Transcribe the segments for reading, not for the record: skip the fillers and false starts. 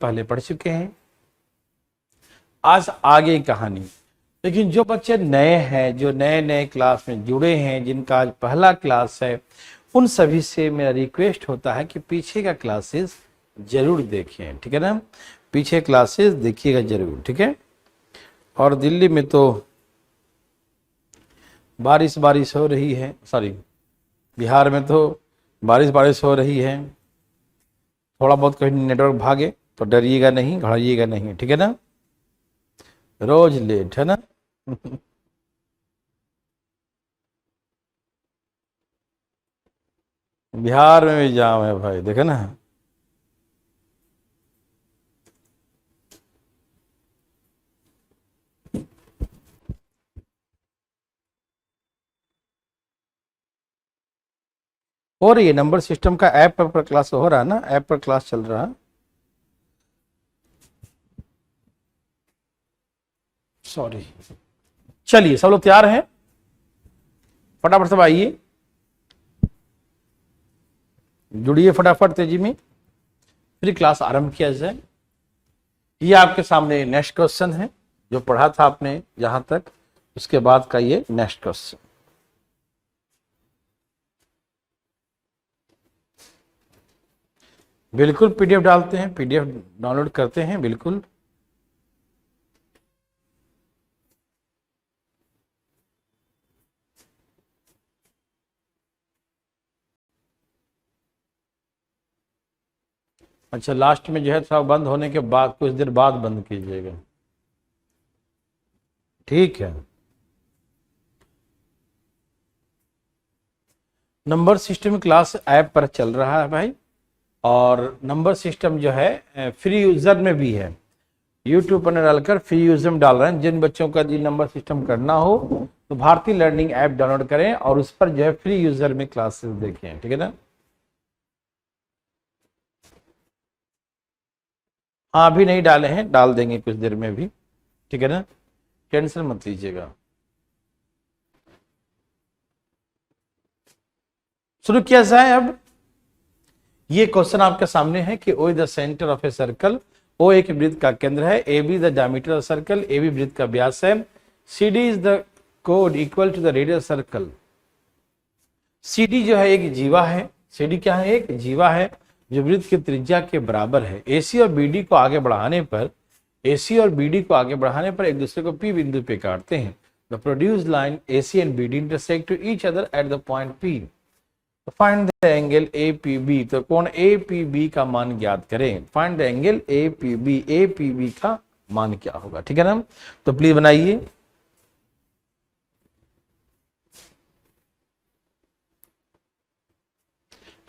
पहले पढ़ चुके हैं। आज आगे की कहानी। लेकिन जो बच्चे नए हैं, जो नए नए क्लास में जुड़े हैं, जिनका आज पहला क्लास है, उन सभी से मेरा रिक्वेस्ट होता है कि पीछे का क्लासेस जरूर देखें, ठीक है ना। पीछे क्लासेस देखिएगा जरूर, ठीक है। और दिल्ली में तो बारिश बारिश हो रही है, सॉरी बिहार में तो बारिश बारिश हो रही है। थोड़ा बहुत कहीं नेटवर्क भागे तो डरिएगा नहीं, घबराइएगा नहीं, ठीक है ना। रोज लेट है ना। बिहार में भी जाम है भाई, देखे ना। हो रही है नंबर सिस्टम का ऐप पर क्लास हो रहा है ना, ऐप पर क्लास चल रहा है। सॉरी। चलिए सब लोग तैयार हैं, फटाफट सब आइए, जुड़िए फटाफट तेजी में, फिर क्लास आरंभ किया जाए। ये आपके सामने नेक्स्ट क्वेश्चन है, जो पढ़ा था आपने यहां तक, उसके बाद का ये नेक्स्ट क्वेश्चन। बिल्कुल पीडीएफ डालते हैं, पीडीएफ डाउनलोड करते हैं, बिल्कुल। अच्छा, लास्ट में जो है थोड़ा बंद होने के बाद कुछ देर बाद बंद कीजिएगा, ठीक है। नंबर सिस्टम क्लास ऐप पर चल रहा है भाई, और नंबर सिस्टम जो है फ्री यूजर में भी है। यूट्यूब पर डालकर फ्री यूजर में डाल रहे हैं। जिन बच्चों का नंबर सिस्टम करना हो तो भारतीय लर्निंग ऐप डाउनलोड करें और उस पर जो है फ्री यूजर में क्लासेस देखें, ठीक है ना। हाँ अभी नहीं डाले हैं, डाल देंगे कुछ देर में भी, ठीक है ना, टेंशन मत लीजिएगा। शुरू किया जाए अब। ये क्वेश्चन आपके सामने है कि O is the center of a circle. O एक वृत्त का केंद्र है, A B the diameter of circle, A B वृत्त का व्यास है, सी डी इज द कोड equal to the radius circle. C D जो है एक जीवा है, सी डी क्या है, एक जीवा है जो वृत्त की त्रिज्या के बराबर है। एसी और बीडी को आगे बढ़ाने पर, एसी और बीडी को आगे बढ़ाने पर एक दूसरे को पी बिंदु पे काटते हैं। The produced line AC and BD intersect to each other at the point P. Find the angle A P B. तो कोण ए पी बी का मान ज्ञात करें। Find the angle A P B, A P B का मान क्या होगा, ठीक है ना। तो प्लीज बनाइए।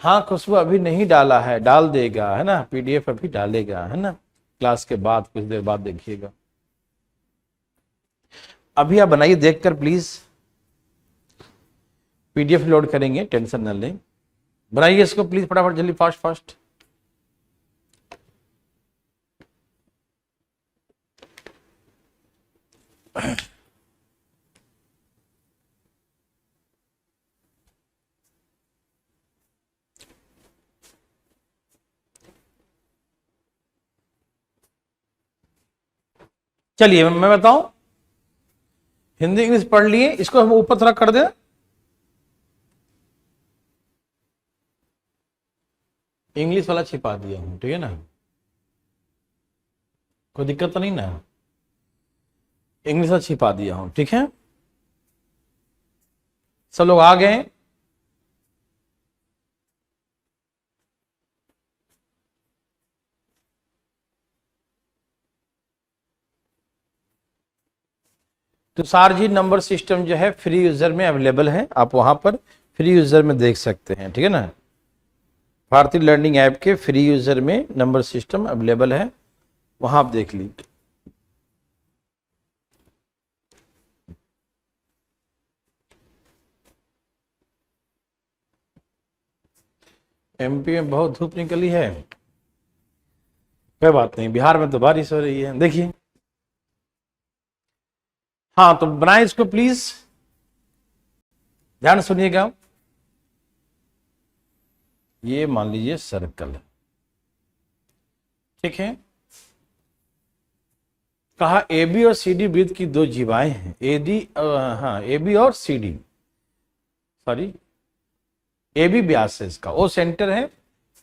हाँ खुशबू अभी नहीं डाला है, डाल देगा, है ना, पीडीएफ अभी डालेगा, है ना, क्लास के बाद कुछ देर बाद देखिएगा। अभी आप बनाइए देखकर प्लीज, पीडीएफ लोड करेंगे, टेंशन न लें। बनाइए इसको प्लीज फटाफट, जल्दी, फास्ट फास्ट। चलिए मैं बताऊं, हिंदी इंग्लिश पढ़ लिए, इसको हम ऊपर थोड़ा कर दें, इंग्लिश वाला छिपा दिया हूं, ठीक है ना, कोई दिक्कत तो नहीं ना, इंग्लिश वाला छिपा दिया हूं, ठीक है। सब लोग आ गए। तुषार जी नंबर सिस्टम जो है फ्री यूजर में अवेलेबल है, आप वहां पर फ्री यूजर में देख सकते हैं, ठीक है ना। भारतीय लर्निंग ऐप के फ्री यूजर में नंबर सिस्टम अवेलेबल है, वहां आप देख लीजिए। एमपी में बहुत धूप निकली है, कोई बात नहीं, बिहार में तो बारिश हो रही है, देखिए। हाँ तो बनाए इसको प्लीज, ध्यान सुनिएगा। ये मान लीजिए सर्कल है, ठीक है। कहा एबी और सीडी वृत्त की दो जीवाएं हैं। एबी और सीडी, सॉरी एबी व्यास है इसका, ओ सेंटर है,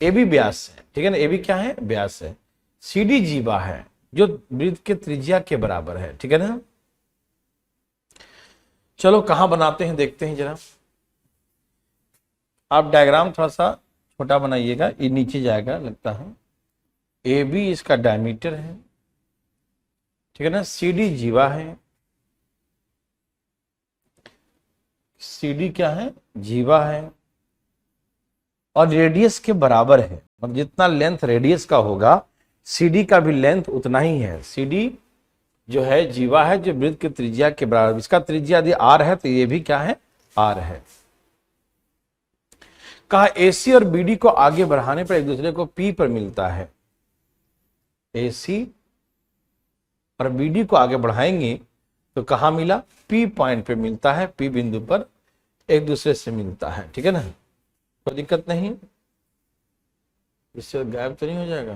एबी व्यास है, ठीक है ना। एबी क्या है? व्यास है। सीडी जीवा है जो वृत्त के त्रिज्या के बराबर है, ठीक है ना। चलो कहां बनाते हैं देखते हैं जरा। आप डायग्राम थोड़ा सा छोटा बनाइएगा, ये नीचे जाएगा लगता है। ए बी इसका डायमीटर है, ठीक है ना। सी डी जीवा है, सी डी क्या है? जीवा है, और रेडियस के बराबर है। मतलब जितना लेंथ रेडियस का होगा सी डी का भी लेंथ उतना ही है। सी डी जो है जीवा है जो वृत्त की त्रिज्या के बराबर। इसका त्रिज्या यदि आर है तो ये भी क्या है? आर है। कहा एसी और बीडी को आगे बढ़ाने पर एक दूसरे को पी पर मिलता है। एसी और बीडी को आगे बढ़ाएंगे तो कहां मिला? पी पॉइंट पे मिलता है, पी बिंदु पर एक दूसरे से मिलता है, ठीक है ना। कोई दिक्कत नहीं, इससे गायब तो नहीं हो जाएगा।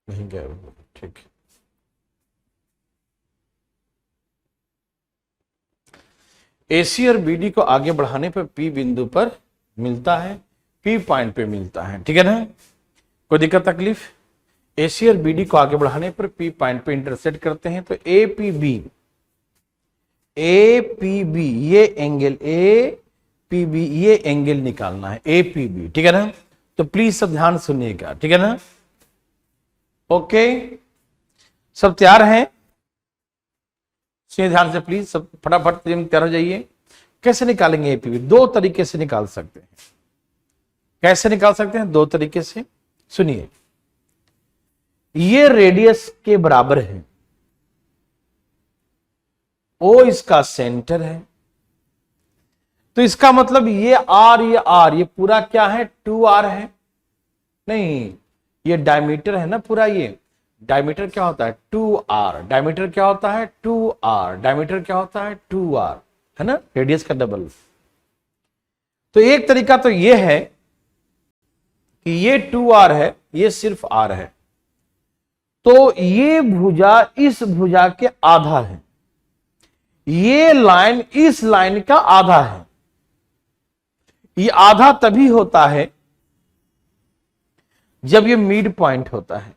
नहीं गायब, ठीक है। एसी और बीडी को आगे बढ़ाने पर पी बिंदु पर मिलता है, पी पॉइंट पे मिलता है, ठीक है ना। कोई दिक्कत तकलीफ? एसी और बीडी को आगे बढ़ाने पर पी पॉइंट पे इंटरसेक्ट करते हैं तो ए पी बी ये एंगल, ए पी बी ये एंगल निकालना है, ए पी बी, ठीक है ना। तो प्लीज सब ध्यान सुनिएगा, ठीक है ना। ओके, सब तैयार हैं? सुनिए ध्यान से प्लीज, सब फटाफट तैयार हो जाइए। कैसे निकालेंगे एपीबी? दो तरीके से निकाल सकते हैं। कैसे निकाल सकते हैं? दो तरीके से, सुनिए। ये रेडियस के बराबर है, ओ इसका सेंटर है, तो इसका मतलब ये आर, ये पूरा क्या है? 2r है। नहीं, ये डायमीटर है ना पूरा, ये डायमीटर क्या होता है? 2r। डायमीटर क्या होता है? 2r। डायमीटर क्या होता है? 2r, है ना, रेडियस का डबल। तो एक तरीका तो ये है कि ये 2r है, ये सिर्फ r है, तो ये भुजा इस भुजा के आधा है, ये लाइन इस लाइन का आधा है। ये आधा तभी होता है जब ये मिड पॉइंट होता है।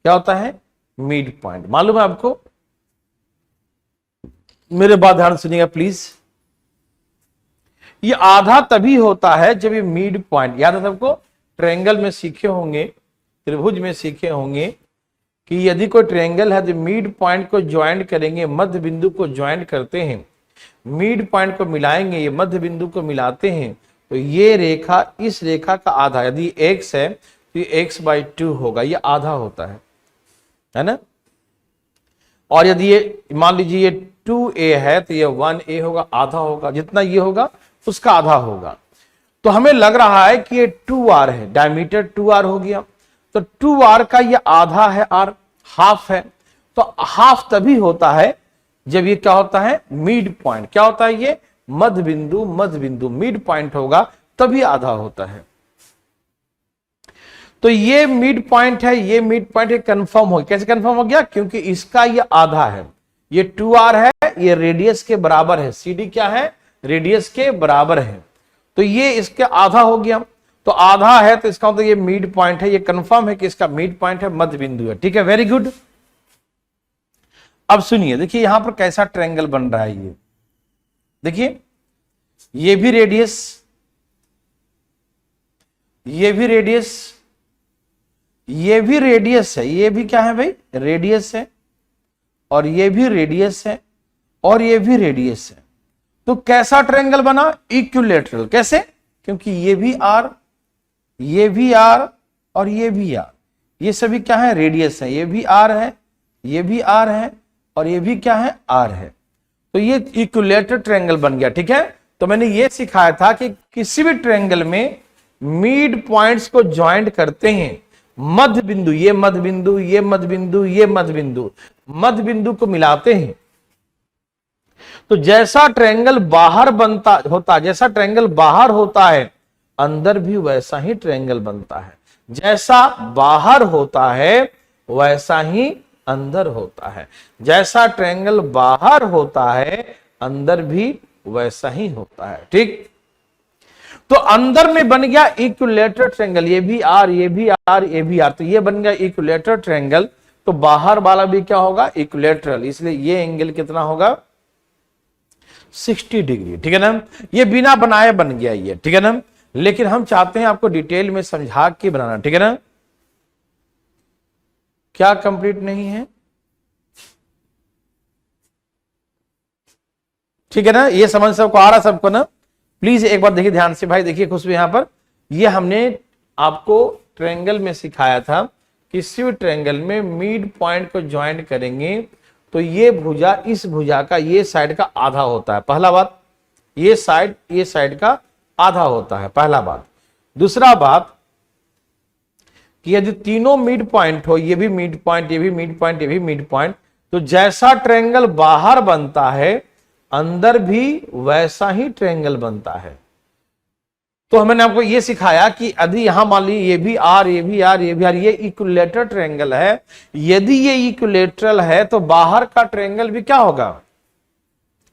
क्या होता है? Mid point. मालूम है आपको? मेरे बात ध्यान सुनिएगा प्लीज। ये आधा तभी होता है जब ये मिड पॉइंट, याद है सबको? ट्रायंगल में सीखे होंगे, त्रिभुज में सीखे होंगे कि यदि कोई ट्रायंगल है तो मिड पॉइंट को ज्वाइंट करेंगे, मध्य बिंदु को ज्वाइंट करते हैं, मिड पॉइंट को मिलाएंगे, ये मध्य बिंदु को मिलाते हैं, तो ये रेखा इस रेखा का आधा, यदि x है तो ये x/2 होगा, ये आधा होता है ना। और यदि ये मान लीजिए ये 2a है तो ये 1a होगा, आधा होगा, जितना ये होगा उसका आधा होगा। तो हमें लग रहा है कि ये 2r है, डायमीटर 2r हो गया, तो 2r का ये आधा है, r हाफ है। तो हाफ तभी होता है जब ये क्या होता है? Mid point. क्या होता है? ये मध्य बिंदु मिड पॉइंट होगा, तभी आधा होता है। तो ये मिड पॉइंट है, ये मिड पॉइंट कंफर्म हो। कैसे कंफर्म हो गया? क्योंकि इसका ये आधा है, ये 2r है, ये रेडियस के बराबर है। CD क्या है? रेडियस के बराबर है, तो ये इसके आधा हो गया। तो आधा है तो इसका मतलब ये मिड पॉइंट है, ये कंफर्म है कि इसका मिड पॉइंट है, मध्य बिंदु है, ठीक है। Very good. अब सुनिए, देखिए यहां पर कैसा ट्रायंगल बन रहा है। ये देखिए, ये भी रेडियस, ये भी रेडियस, ये भी रेडियस है, ये भी क्या है भाई? रेडियस है, और ये भी रेडियस है, और ये भी रेडियस है। तो कैसा ट्रायंगल बना? इक्विलैटरल। कैसे? क्योंकि ये भी r, ये भी r, और ये भी r, ये सभी क्या है? रेडियस है। ये भी r है, ये भी r है, और ये भी क्या है? r है। तो ये इक्विलैटरल ट्रायंगल बन गया, ठीक है। तो मैंने ये सिखाया था कि किसी भी ट्रायंगल में मिड पॉइंट्स को ज्वाइंट करते हैं, मध्य बिंदु, ये मध्य बिंदु, ये मध्य बिंदु, ये मध्य बिंदु, मध्य बिंदु को मिलाते हैं। तो जैसा ट्रायंगल बाहर बनता होता, जैसा ट्रायंगल बाहर होता है, अंदर भी वैसा ही ट्रायंगल बनता है। जैसा बाहर होता है वैसा ही अंदर होता है, जैसा ट्रायंगल बाहर होता है अंदर भी वैसा ही होता है। ठीक, तो अंदर में बन गया इक्विलैटरल ट्रायंगल, ये भी आर, ये भी आर, ये भी आर, तो ये बन गया इक्विलैटरल ट्रायंगल। तो बाहर वाला भी क्या होगा, इक्विलैटरल, इसलिए ये एंगल कितना होगा, 60 डिग्री। ठीक है ना, ये बिना बनाए बन गया ये। ठीक है ना, लेकिन हम चाहते हैं आपको डिटेल में समझा के बनाना। ठीक है ना, क्या कंप्लीट नहीं है? ठीक है ना, ये समझ सबको आ रहा सबको ना? प्लीज एक बार देखिए ध्यान से भाई, देखिए खुशबू यहां पर, ये हमने आपको ट्रायंगल में सिखाया था, किसी भी ट्रायंगल में मिड पॉइंट को ज्वाइन करेंगे तो ये भुजा इस भुजा का ये साइड का आधा होता है। पहला बात, ये साइड का आधा होता है, पहला बात। दूसरा बात कि यदि तीनों मिड पॉइंट हो, ये भी मिड पॉइंट, ये भी मिड पॉइंट, ये भी मिड पॉइंट, तो जैसा ट्रायंगल बाहर बनता है अंदर भी वैसा ही ट्रायंगल बनता है। तो हमने आपको ये सिखाया कि यदि यहां मान लीजिए ये भी आर, ये भी आर, ये भी आर, ये इक्विलैटरल ट्रायंगल है, यदि ये इक्विलैटरल है तो बाहर का ट्रायंगल भी क्या होगा,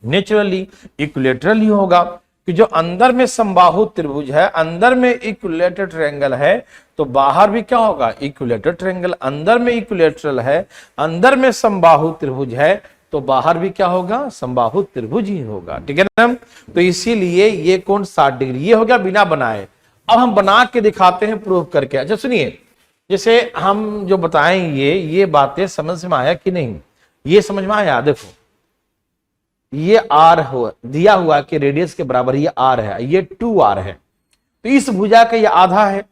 नेचुरली इक्विलैटरल ही होगा। कि जो अंदर में समबाहु त्रिभुज है, अंदर में इक्विलैटरल ट्रायंगल है, तो बाहर भी क्या होगा, इक्विलैटरल ट्रायंगल। अंदर में इक्विलैटरल है, अंदर में समबाहु त्रिभुज है, तो बाहर भी क्या होगा, समबाहु त्रिभुज ही होगा। ठीक है ना, तो इसीलिए ये कोण 60 डिग्री, ये हो गया बिना बनाए। अब हम बना के दिखाते हैं, प्रूव करके। अच्छा सुनिए, जैसे हम जो बताएंगे ये बातें समझ में आया कि नहीं, ये समझ में आया? देखो ये आर हो दिया हुआ कि रेडियस के बराबर ये आर है, ये 2r है, तो इस भुजा का ये आधा है,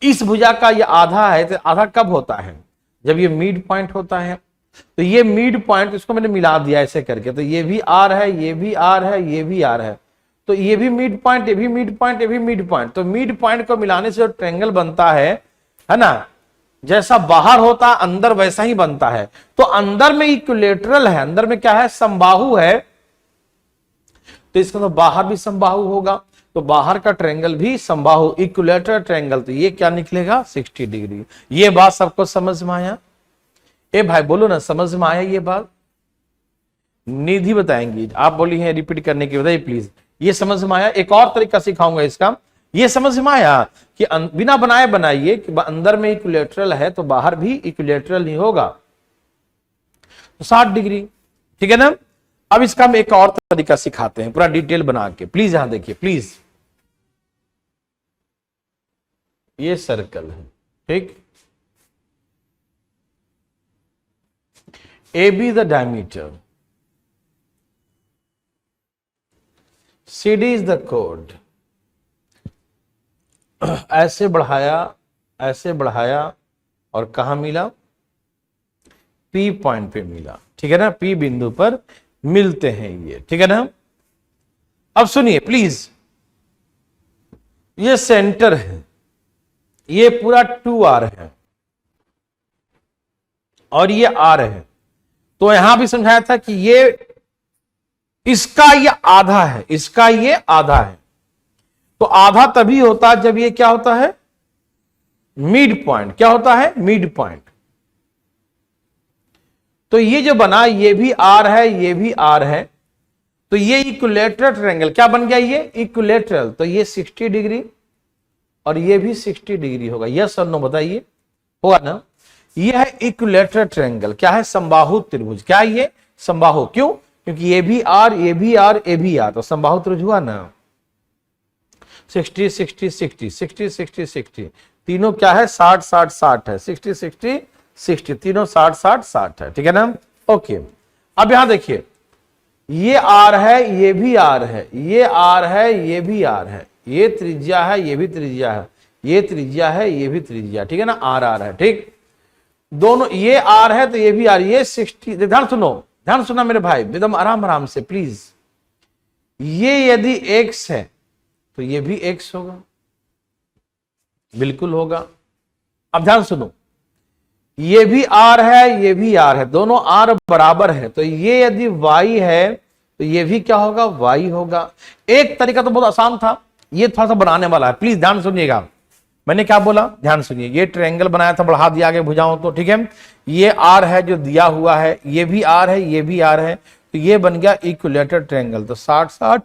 इस भुजा का ये आधा है। तो आधा कब होता है, जब ये मिड पॉइंट होता है। तो ये मिड पॉइंट, इसको मैंने मिला दिया ऐसे करके, तो ये भी आर है, ये भी आर है, ये भी आर है, तो ये भी मिड पॉइंट, ये भी मिड पॉइंट, ये भी मिड पॉइंट। तो मिड पॉइंट को मिलाने से जो ट्रायंगल बनता है ना, जैसा बाहर होता अंदर वैसा ही बनता है। तो अंदर में इक्विलैटरल है, अंदर में क्या है, समबाहु है, तो इसका तो बाहर भी समबाहु होगा, तो बाहर का ट्रायंगल भी समबाहु, इक्विलैटरल ट्रायंगल। तो ये क्या निकलेगा, 60 डिग्री। ये बात सबको समझ में आया? ए भाई बोलो ना, समझ में आया ये बात? निधि बताएंगी, आप बोली है रिपीट करने की बताइए प्लीज। ये समझ में आया? एक और तरीका सिखाऊंगा इसका, ये समझ में आया कि बिना बनाए बनाइए कि अंदर में इक्विलैटरल है तो बाहर भी इक्विलैटरल ही होगा, तो 60 डिग्री। ठीक है ना, अब इसका हम एक और तरीका सिखाते हैं पूरा डिटेल बना के। प्लीज यहां देखिए प्लीज, ये सर्कल है, ठीक, AB the diameter, CD is the chord, ऐसे बढ़ाया और कहा मिला, P पॉइंट पे मिला। ठीक है ना, P बिंदु पर मिलते हैं ये। ठीक है ना, अब सुनिए प्लीज, ये सेंटर है, ये पूरा 2r है और ये r है। तो यहां भी समझाया था कि ये इसका ये आधा है, इसका ये आधा है। तो आधा तभी होता है जब ये क्या होता है, मिड पॉइंट। क्या होता है, मिड पॉइंट। तो ये जो बना, ये भी आर है, ये भी आर है, तो ये इक्विलैटरल ट्रायंगल क्या बन गया, ये इक्विलैटरल। तो ये 60 डिग्री और ये भी 60 डिग्री होगा। यस और नो बताइए, होगा ना? ये है इक्विलैटरल ट्रायंगल, क्या है, समबाहु त्रिभुज। क्या है ये, समबाहु। क्यों? क्योंकि ये भी आर, ये भी आर, ये भी आर, तो समबाहु त्रिभुज हुआ ना। 60 60 60 60 60 60, तीनों क्या है, 60 60 60 है, 60 60 60, तीनों 60 60 60 है। ठीक है ना, ओके। अब यहां देखिए, ये आर है, ये भी आर है, ये आर है, ये भी आर है, ये त्रिज्या है, ये भी त्रिज्या है, ये त्रिज्या है, ये भी त्रिज्या। ठीक है ना, आर आर है, ठीक, दोनों ये आर है तो ये भी आर। ये 60, ध्यान सुनो, ध्यान सुना मेरे भाई, एकदम आराम आराम से प्लीज। ये यदि x है तो ये भी x होगा, बिल्कुल होगा। अब ध्यान सुनो, ये भी r है, ये भी r है, दोनों r बराबर है, तो ये यदि y है तो ये भी क्या होगा, y होगा। एक तरीका तो बहुत आसान था, ये थोड़ा सा बनाने वाला है, प्लीज ध्यान सुनिएगा। मैंने क्या बोला, ध्यान सुनिए, ये ट्रायंगल बनाया था, बढ़ा दिया आगे भुजाओं तो, ठीक है। ये आर है जो दिया हुआ है, ये भी आर है, ये भी आर है, तो ये बन गया इक्विलेटरल ट्रायंगल। तो 60 60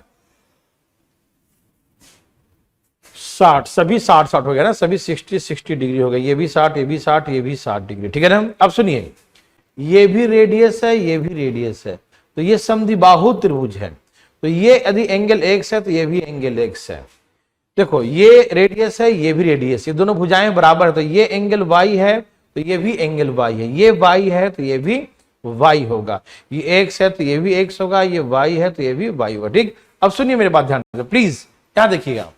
60, सभी 60 60 हो गया ना, सभी 60 60 डिग्री हो गया, ये भी 60, ये भी 60, ये भी 60 डिग्री, ठीक है ना। अब सुनिए, ये भी रेडियस है, ये भी रेडियस है, तो ये समद्विबाहु त्रिभुज है। तो ये यदि एंगल एक्स है तो ये भी एंगल एक्स है। देखो ये रेडियस है, ये भी रेडियस, ये दोनों भुजाएं बराबर है, तो ये एंगल वाई है तो ये भी एंगल वाई है, ये वाई है तो ये भी वाई होगा, ये एक्स है तो ये भी एक्स होगा, ये वाई है तो ये भी वाई होगा, ठीक। अब सुनिए मेरे बात ध्यान से प्लीज, क्या देखिएगा,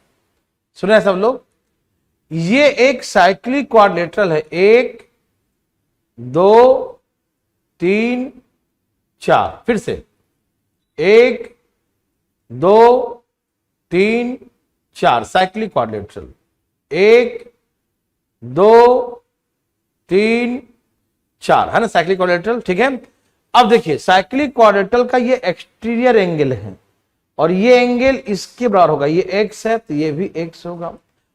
सुने सब लोग, ये एक साइक्लिक क्वाड्रिलेटरल है, 1 2 3 4, फिर से 1 2 3 4, साइक्लिक क्वाड्रिलेटरल, 1 2 3 4, है ना साइक्लिक क्वाड्रिलेटरल, ठीक है। अब देखिए साइक्लिक क्वाड्रिलेटरल का ये एक्सटीरियर एंगल है और ये एंगल इसके बराबर होगा, ये एक्स है तो ये भी एक्स होगा।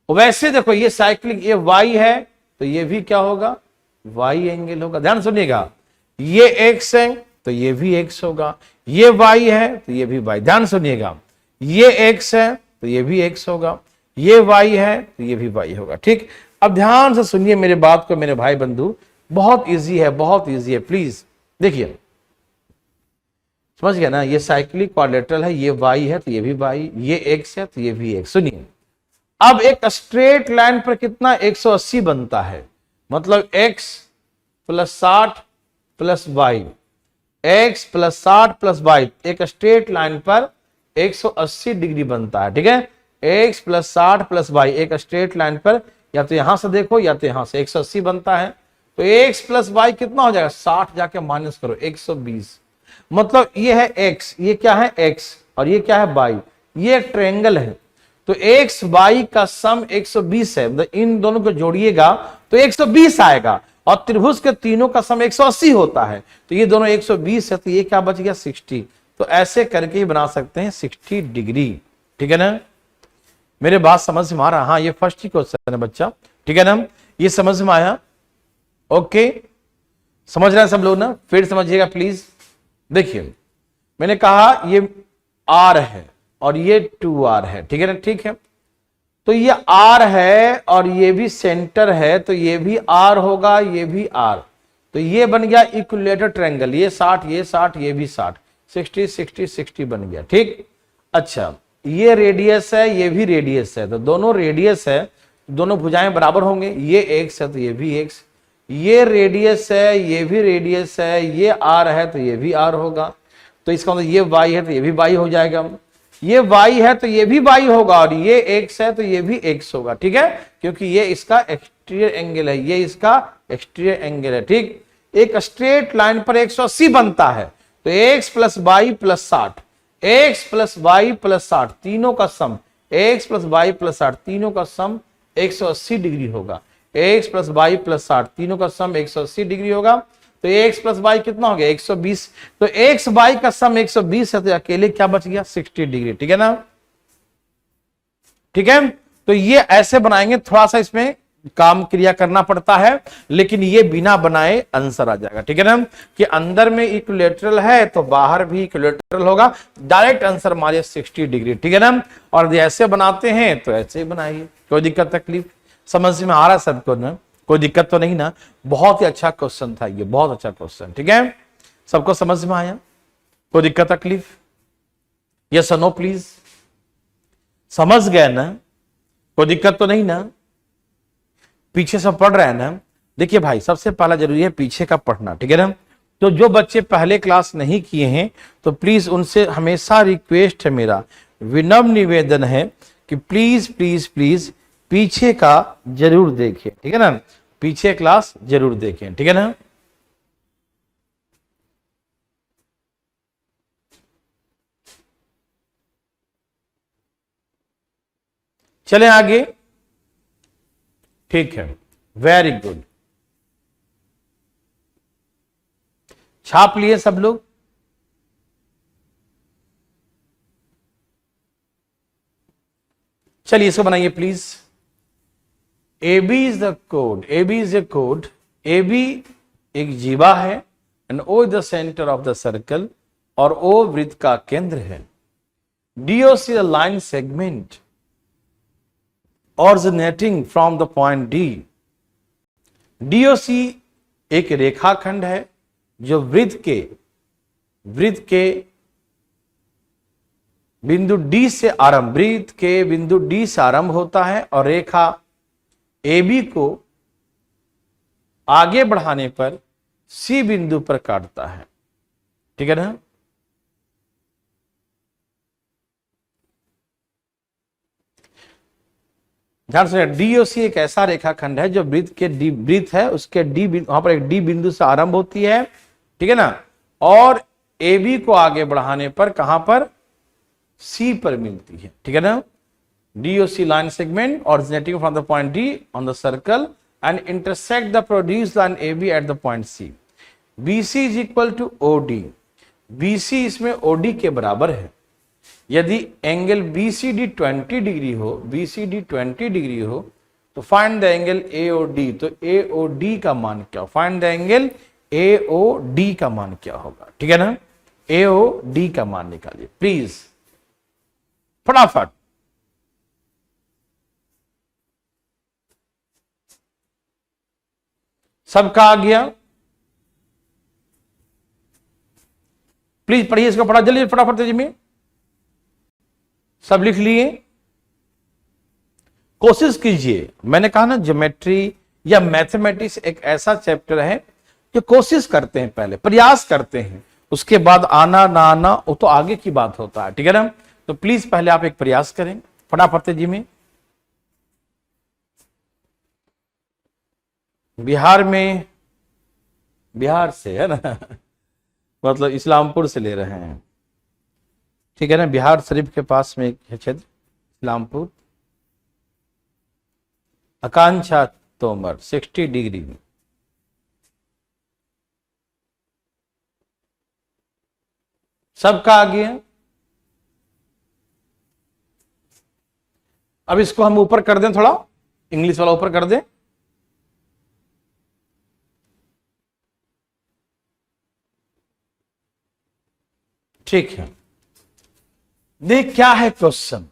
वैसे देखो ये साइक्लिक, ये वाई है तो ये भी क्या होगा, वाई एंगल होगा। ध्यान सुनिएगा, ये एक्स है तो ये भी एक्स होगा, ये वाई है तो ये भी वाई। ध्यान सुनिएगा, ये एक्स है तो ये भी एक्स होगा, ये वाई है तो ये भी वाई होगा, ठीक। अब ध्यान से सुनिए मेरे बात को मेरे भाई बंधु, बहुत इजी है, बहुत इजी है, प्लीज देखिए, समझ गया ना। ये साइक्लिक क्वाड्रिलेटरल है, ये वाई है तो ये भी वाई, ये एक्स है तो ये भी एक्स। सुनिए, अब एक स्ट्रेट लाइन पर कितना 180 बनता है, मतलब x plus 60 plus y, x plus 60 plus y, एक स्ट्रेट लाइन पर 180 डिग्री बनता है, ठीक है। x प्लस 60 प्लस वाई एक स्ट्रेट लाइन पर, या तो यहां से देखो या तो यहां से 180 बनता है, तो x प्लस वाई कितना हो जाएगा, 60 जाके माइनस करो 120, मतलब ये है x, ये क्या है x और ये क्या है y, ये एक ट्रायंगल है, तो x y का सम 120 है, मतलब इन दोनों को जोड़िएगा तो 120 आएगा, और त्रिभुज के तीनों का सम 180 होता है, तो ये दोनों 120 है, तो ये क्या बच गया 60। तो ऐसे करके ही बना सकते हैं 60 डिग्री, ठीक है ना। मेरे बात समझ में आ रहा, हाँ ये फर्स्ट ही क्वेश्चन है बच्चा, ठीक है ना, ये समझ में आया, ओके, समझ रहे हैं सब लोग ना, फिर समझिएगा प्लीज। देखिए मैंने कहा ये R है और ये 2R है, ठीक है ना, ठीक है, तो ये R है और ये भी सेंटर है, तो ये भी R होगा, ये भी R, तो ये बन गया इक्विलेटरल ट्रायंगल, ये 60 ये 60 ये भी 60, 60 60 60 बन गया, ठीक। अच्छा ये रेडियस है, ये भी रेडियस है, तो दोनों रेडियस है, दोनों भुजाएं बराबर होंगे, ये एक्स है तो ये भी एक्स, ये रेडियस है, ये भी रेडियस है, ये आर है तो ये भी आर होगा, तो इसका मतलब ये वाई है तो ये भी वाई हो जाएगा, ये वाई है तो ये भी वाई होगा, और ये एक्स है तो ये भी एक्स होगा, ठीक है, क्योंकि ये इसका एक्सटीरियर एंगल है, ये इसका एक्सटीरियर एंगल है, ठीक। एक स्ट्रेट लाइन पर 180 बनता है, तो x plus y plus 60, x plus y plus 60 तीनों का sum, x plus y plus 60 तीनों का सम 180 डिग्री होगा, एक्स प्लस वाई प्लस 60 तीनों का सम 180 डिग्री होगा, तो एक्स प्लस वाई कितना हो गया 120, तो एक्स वाई का सम 120 है, तो अकेले क्या बच गया 60 डिग्री, ठीक है ना, ठीक है। तो ये ऐसे बनाएंगे, थोड़ा सा इसमें काम क्रिया करना पड़ता है, लेकिन ये बिना बनाए आंसर आ जाएगा, ठीक है ना, कि अंदर में इक्विलेटरल है तो बाहर भी इक्विलेटरल होगा, डायरेक्ट आंसर मारिए 60 डिग्री, ठीक है ना। और ऐसे बनाते हैं तो ऐसे ही बनाइए, कोई दिक्कत तकलीफ, समझ में आ रहा है सबको ना, कोई दिक्कत तो नहीं ना। बहुत ही अच्छा क्वेश्चन था ये, बहुत अच्छा क्वेश्चन, ठीक है, सबको समझ में आया, कोई दिक्कत तकलीफ, यस और नो प्लीज, समझ गए ना, कोई दिक्कत तो नहीं ना, पीछे सब पढ़ रहे हैं ना। देखिए भाई सबसे पहला जरूरी है पीछे का पढ़ना, ठीक है ना। तो जो बच्चे पहले क्लास नहीं किए हैं तो प्लीज उनसे हमेशा रिक्वेस्ट है, मेरा विनम्र निवेदन है कि प्लीज प्लीज प्लीज पीछे का जरूर देखें, ठीक है ना, पीछे क्लास जरूर देखें, ठीक है ना। चलें आगे, ठीक है, वेरी गुड, छाप लिए सब लोग। चलिए इसको बनाइए please, AB is the code, AB is a code, AB एक जीवा है and O is the center of the circle और O वृत्त का केंद्र है। DOC is a line segment originating from the point D। DOC एक रेखाखंड है जो वृत्त के बिंदु D से आरंभ, वृत्त के बिंदु D से आरंभ होता है और रेखा AB को आगे बढ़ाने पर C बिंदु पर काटता है। ठीक है ना? ध्यान से, DOC एक ऐसा रेखाखंड है जो वृत्त है उसके वहां पर एक D बिंदु से आरंभ होती है। ठीक है ना? और AB को आगे बढ़ाने पर कहां पर? C पर मिलती है। ठीक है ना? DOC line segment originating from the point D on the circle and intersect the produced line AB at the point C। BC is equal to OD। BC इसमें OD के बराबर है। यदि एंगल BCD 20 डिग्री हो, BCD 20 degree हो तो find the angle AOD। तो AOD का मान क्या? फाइंड द एंगल AOD का मान क्या होगा? ठीक है ना? AOD का मान निकालिए प्लीज, फटाफट। सबका आ गया? प्लीज पढ़िए इसको, पढ़ा जल्दी फटाफट तेजी में। सब लिख लिए? कोशिश कीजिए। मैंने कहा ना ज्योमेट्री या मैथमेटिक्स एक ऐसा चैप्टर है जो कोशिश करते हैं, पहले प्रयास करते हैं, उसके बाद आना ना आना वो तो आगे की बात होता है। ठीक है ना? तो प्लीज पहले आप एक प्रयास करें फटाफट तेजी में। बिहार से है ना मतलब इस्लामपुर से ले रहे हैं। ठीक है ना? बिहार शरीफ के पास में एक क्षेत्र इस्लामपुर। आकांक्षा तोमर 60 डिग्री में। सबका आ गया? अब इसको हम ऊपर कर दें, थोड़ा इंग्लिश वाला ऊपर कर दें। ठीक है, देख क्या है क्वेश्चन।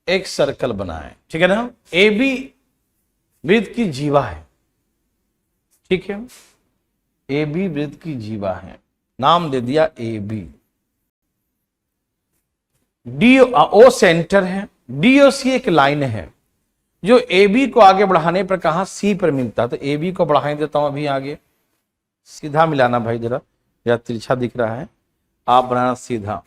एक सर्कल बनाए। ठीक है ना? ए बी वृत्त की जीवा है। ठीक है? ए बी वृत्त की जीवा है, नाम दे दिया A B. D O centre है, डीओसी एक लाइन है जो ए बी को आगे बढ़ाने पर कहा सी पर मिलता है। तो ए बी को बढ़ाई देता हूं अभी आगे, सीधा मिलाना भाई, जरा या तिरछा दिख रहा है, आप बनाना सीधा।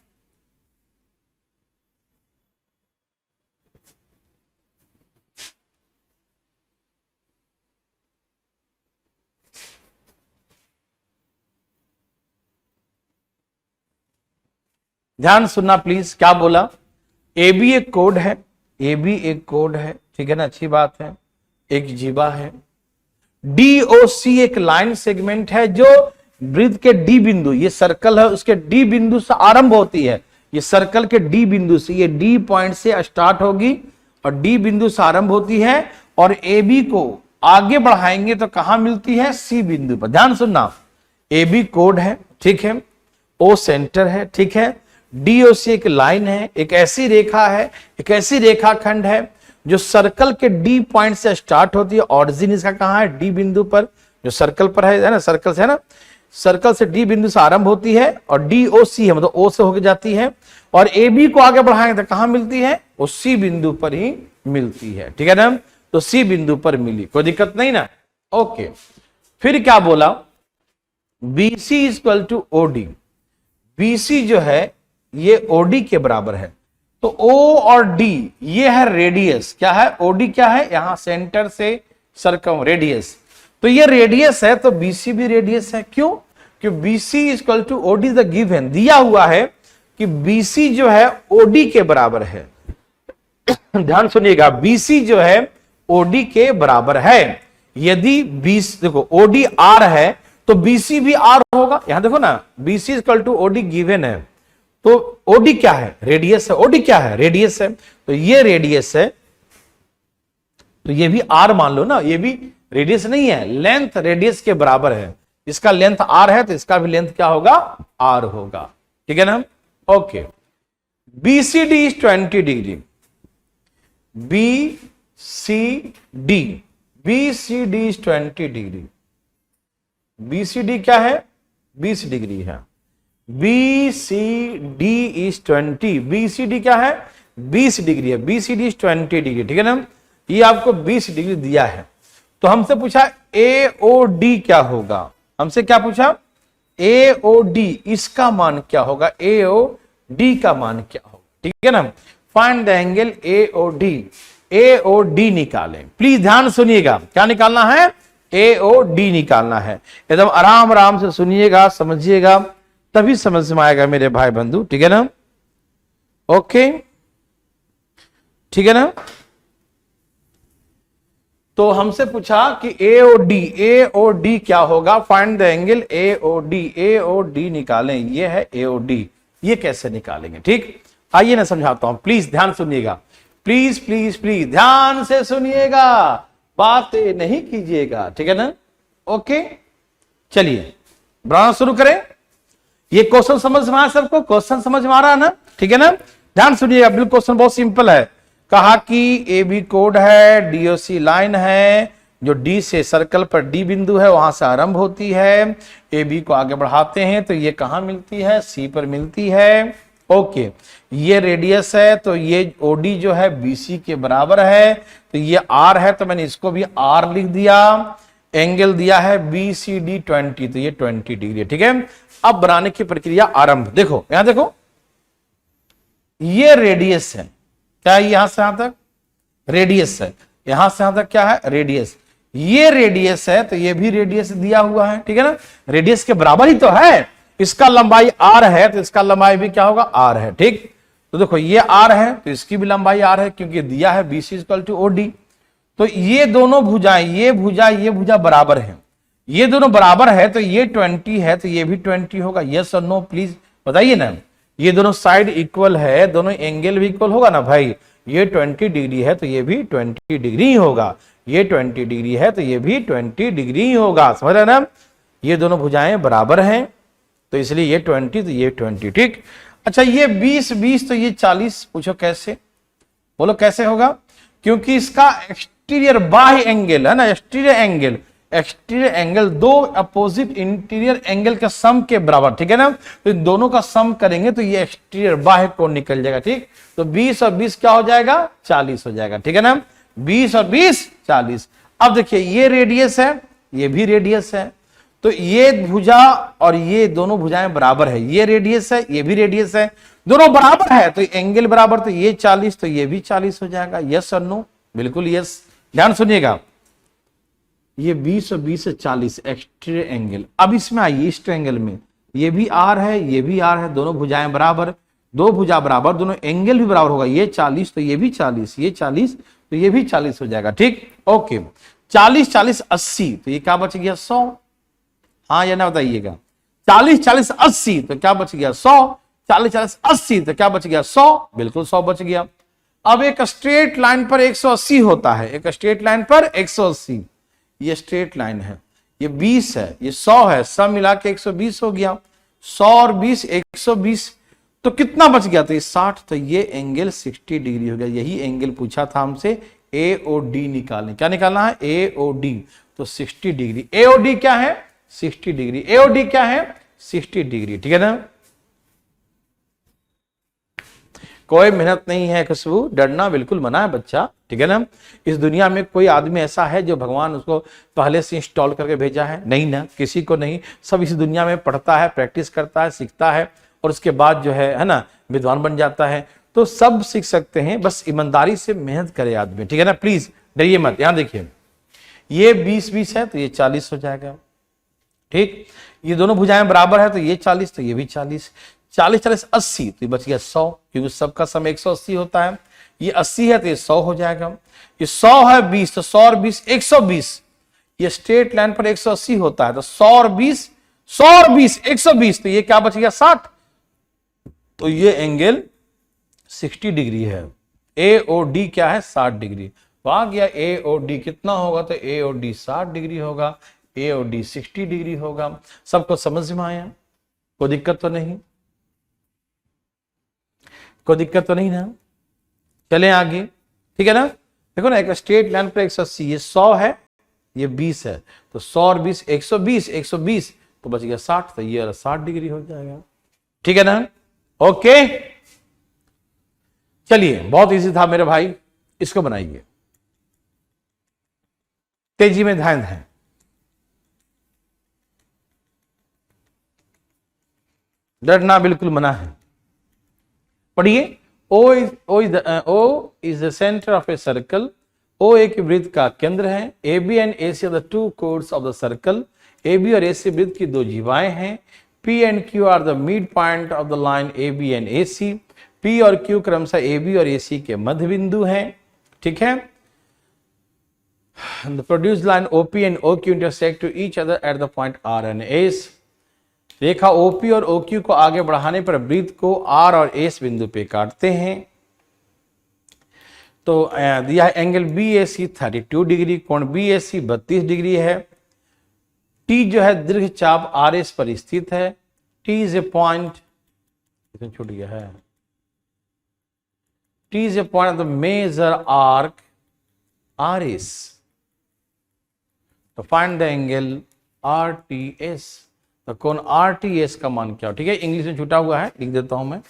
ध्यान सुनना प्लीज, क्या बोला? ए बी एक कोड है, ए बी एक कोड है। ठीक है ना? अच्छी बात है, एक जीवा है। डीओसी एक लाइन सेगमेंट है जो वृत्त के डी बिंदु, ये सर्कल है उसके डी बिंदु से आरंभ होती है। ये सर्कल के डी बिंदु से, ये डी पॉइंट से स्टार्ट होगी और डी बिंदु से आरंभ होती है और ए बी को आगे बढ़ाएंगे तो कहां मिलती है? सी बिंदु पर। ध्यान सुनना, ए बी कोड है, ठीक है, ओ सेंटर है, ठीक है, डीओसी एक लाइन है, एक ऐसी रेखा है, एक ऐसी रेखाखंड है जो सर्कल के डी पॉइंट से स्टार्ट होती है। ऑरिजिन इसका कहां है? डी बिंदु पर, जो सर्कल पर है ना, सर्कल से है ना, सर्कल से डी बिंदु से आरंभ होती है और डीओसी है मतलब ओ से होकर जाती है और ए बी को आगे बढ़ाएंगे तो कहां मिलती है? वो सी बिंदु पर ही मिलती है। ठीक है ना? तो सी बिंदु पर मिली, कोई दिक्कत नहीं ना? ओके, फिर क्या बोला? BC is equal to OD. BC जो है ये ओडी के बराबर है। तो ओ और डी ये है रेडियस, क्या है? ओडी क्या है? यहां सेंटर से सर्कम रेडियस, तो ये रेडियस है तो बीसी भी रेडियस है। क्यों? क्योंकि BC is equal to OD the given, दिया हुआ है कि बीसी जो है ओडी के बराबर है। ध्यान सुनिएगा, बीसी जो है ओडी के बराबर है। यदि बीस देखो ओडी आर है तो बीसी भी आर होगा। यहां देखो ना, BC is equal to OD given है तो ओडी क्या है? रेडियस है। ओडी क्या है? रेडियस है। तो ये रेडियस है, तो ये भी आर मान लो ना, ये भी रेडियस नहीं है, लेंथ रेडियस के बराबर है। इसका लेंथ आर है तो इसका भी लेंथ क्या होगा, आर होगा। ठीक है ना, okay. BCD is 20 degree, BCD, BCD is 20 degree, BCD क्या है, 20 डिग्री है। बीसीडी इज 20, बीसीडी क्या है, 20 डिग्री है, बीसीडी इज 20 डिग्री। ठीक है ना, ये आपको 20 डिग्री दिया है। तो हमसे पूछा एओडी क्या होगा, हमसे क्या पूछा, एओडी, इसका मान क्या होगा, एओडी का मान क्या होगा। ठीक है ना, find the angle AOD, AOD निकालें। प्लीज ध्यान सुनिएगा, क्या निकालना है, एओडी निकालना है। एकदम आराम आराम से सुनिएगा, समझिएगा, तभी समझ में आएगा मेरे भाई बंधु। ठीक है ना, ओके, ठीक है ना। तो हमसे पूछा कि एओडी, एओडी क्या होगा, find the angle AOD, AOD निकालें। ये है एओडी, ये कैसे निकालेंगे। ठीक, आइए ना समझाता हूं, प्लीज ध्यान सुनिएगा, प्लीज प्लीज प्लीज ध्यान से सुनिएगा, बातें नहीं कीजिएगा। ठीक है ना, ओके, चलिए बढ़ाना शुरू करें। ये क्वेश्चन समझ में आया सबको, क्वेश्चन समझ में आ रहा है ना। ठीक है ना, ध्यान सुनिएगा, बिल्कुल क्वेश्चन बहुत सिंपल है। कहा कि ए बी कोड है, डीओसी लाइन है, जो डी से सर्कल पर डी बिंदु है वहां से आरंभ होती है, ए बी को आगे बढ़ाते हैं तो ये कहां मिलती है, सी पर मिलती है। ओके, ये रेडियस है तो ये ओडी जो है बीसी के बराबर है, तो ये आर है तो मैंने इसको भी आर लिख दिया। एंगल दिया है बीसीडी 20, तो ये 20 डिग्री है। ठीक है, अब बनाने की प्रक्रिया आरंभ। देखो यहां देखो, ये रेडियस है, क्या है, यहां से यहां तक रेडियस है, यहां से यहां तक क्या है, रेडियस। ये रेडियस है तो ये भी रेडियस दिया हुआ है। ठीक है ना, रेडियस के बराबर ही तो है। इसका लंबाई आर है तो इसका लंबाई भी क्या होगा, आर है। ठीक, तो देखो ये आर है तो इसकी भी लंबाई आर है, क्योंकि दिया है बीसी इक्वल टू ओडी। तो ये दोनों भुजाएं, ये भुजा बराबर है, ये दोनों बराबर है तो ये 20 है तो ये भी 20 होगा। यस और नो प्लीज बताइए ना। ये दोनों साइड इक्वल है, दोनों एंगल भी इक्वल होगा ना भाई। ये 20 डिग्री है तो ये भी 20 डिग्री ही होगा, ये 20 डिग्री है तो ये भी 20 डिग्री ही होगा। समझ रहे ना, ये दोनों भुजाएं बराबर हैं तो इसलिए ये 20 तो ये 20। ठीक, अच्छा ये 20 तो ये 40, पूछो कैसे, बोलो कैसे होगा, क्योंकि इसका एक्सटीरियर बाह्य एंगल है ना, एक्सटीरियर एंगल, एक्सटीरियर एंगल दो अपोजिट इंटीरियर एंगल के सम के बराबर। ठीक है ना, तो इन दोनों का सम करेंगे तो ये एक्सटीरियर बाह्य कोण निकल जाएगा। ठीक, तो 20 और 20 क्या हो जाएगा, 40 हो जाएगा। ठीक है ना, 20 और 20 40। अब देखिए ये रेडियस है, ये भी रेडियस है, तो ये भुजा और ये दोनों भुजाएं बराबर है, ये रेडियस है ये भी रेडियस है, दोनों बराबर है तो एंगल बराबर, तो ये 40 तो ये भी 40 हो जाएगा। यस और नो, बिल्कुल यस। ध्यान सुनिएगा, ये 20 और 20 से 40 एक्सटीरियर एंगल। अब इसमें आइए, इस ट्रायंगल में ये भी आर है ये भी आर है, दोनों भुजाएं बराबर, दो भुजा बराबर, दोनों एंगल भी बराबर होगा। ये 40 तो ये भी 40, ये 40 तो ये भी 40 हो जाएगा। ठीक, ओके, 40 40 80 तो ये क्या बच गया, 100। हाँ या ना बताइएगा, 40 40 80 तो क्या बच गया, 100। 40 40 80 तो क्या बच गया, 100, बिल्कुल 100 बच गया। अब एक स्ट्रेट लाइन पर 180 होता है, एक स्ट्रेट लाइन पर 180, ये स्ट्रेट लाइन है, ये 20 है, ये 100 है, सब मिला के 120 हो गया। 100 और 20 120, तो कितना बच गया, तो ये 60, तो ये एंगल 60 डिग्री हो गया। यही एंगल पूछा था हमसे, एओडी निकालने, क्या निकालना है, एओडी, तो 60 डिग्री। एओडी क्या है, 60 डिग्री, एओडी क्या है, 60 डिग्री। ठीक है ना, कोई मेहनत नहीं है खुशबू, डरना बिल्कुल मना है बच्चा। ठीक है ना, इस दुनिया में कोई आदमी ऐसा है जो भगवान उसको पहले से इंस्टॉल करके भेजा है, नहीं ना, किसी को नहीं। सब इस दुनिया में पढ़ता है, प्रैक्टिस करता है, सीखता है और उसके बाद जो है ना विद्वान बन जाता है। तो सब सीख सकते हैं, बस ईमानदारी से मेहनत करे आदमी। ठीक है ना, प्लीज डरिए मत। यहां देखिए, ये 20 है तो ये 40 हो जाएगा। ठीक, ये दोनों भुजाएं बराबर है तो ये 40 तो ये भी 40, 40 40 80 तो ये बच गया 100, क्योंकि सबका सम 180 होता है। ये 80 है तो ये 100 हो जाएगा। ये 100 है 20 तो 100 और 20 120, ये स्ट्रेट लाइन पर 180 होता है तो 100 और 20 120 तो ये क्या बच गया, 60, तो ये एंगल 60 डिग्री है। एओडी क्या है, 60 डिग्री। तो आ गया ए और डी कितना होगा, तो ए और डी 60 डिग्री होगा, ए और डी 60 डिग्री होगा। सबको समझ में आया, कोई दिक्कत तो नहीं, कोई दिक्कत तो नहीं ना। चले आगे, ठीक है ना। देखो ना, एक स्ट्रेट लाइन पर 180, ये 100 है, ये 20 है, तो 100 और 20 120, 120 तो बच गया 60, तो ये 60 डिग्री हो जाएगा, ठीक है ना। ओके, चलिए बहुत इजी था मेरे भाई, इसको बनाइए, तेजी में ध्यान है। डरना बिल्कुल मना है। पढ़िए, O is the center of a circle. O एक वृत्त का केंद्र है। AB and AC are the two chords of the circle. AB और AC वृत्त की दो जीवाएं हैं। P and Q are the midpoint of the line AB and AC. P और Q क्रमशः AB और AC के मध्य बिंदु हैं, ठीक है। The produced line OP and OQ intersect to each other at the point R and S. Rekha OP और OQ को आगे बढ़ाने पर वृत्त को R और S बिंदु पे काटते हैं। तो दिया है एंगल BAC 32 डिग्री, कोण BAC 32 डिग्री है। T जो है दीर्घ चाप RS पर स्थित है। T इज ए पॉइंट, इसमें छूट गया है, T is a point of the major arc RS। तो फाइंड द एंगल RTS। तो कोण RTS का मान क्या हो, ठीक है। इंग्लिश में छूटा हुआ है, लिख देता हूं मैं,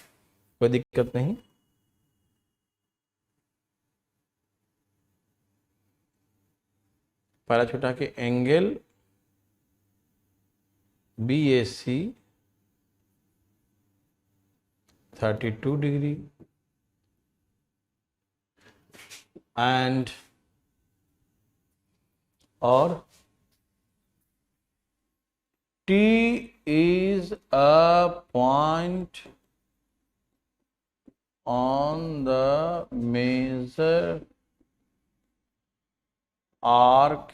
कोई दिक्कत नहीं। पहला छूटा कि एंगल BAC 32 डिग्री एंड और T is a point on the major arc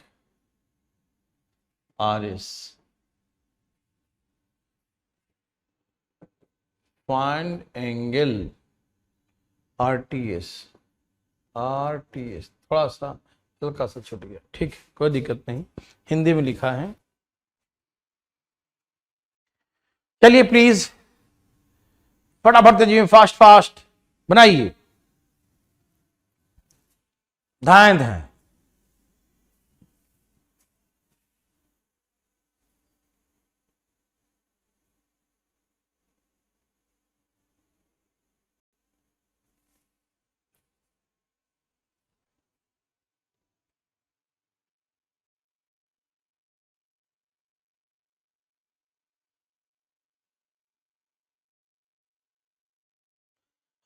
RS. Find angle RTS। RTS थोड़ा सा हल्का सा छूट गया, ठीक, कोई दिक्कत नहीं, हिंदी में लिखा है। चलिए प्लीज फटाफट तेजी में फास्ट फास्ट बनाइए, ध्यान ध्यान।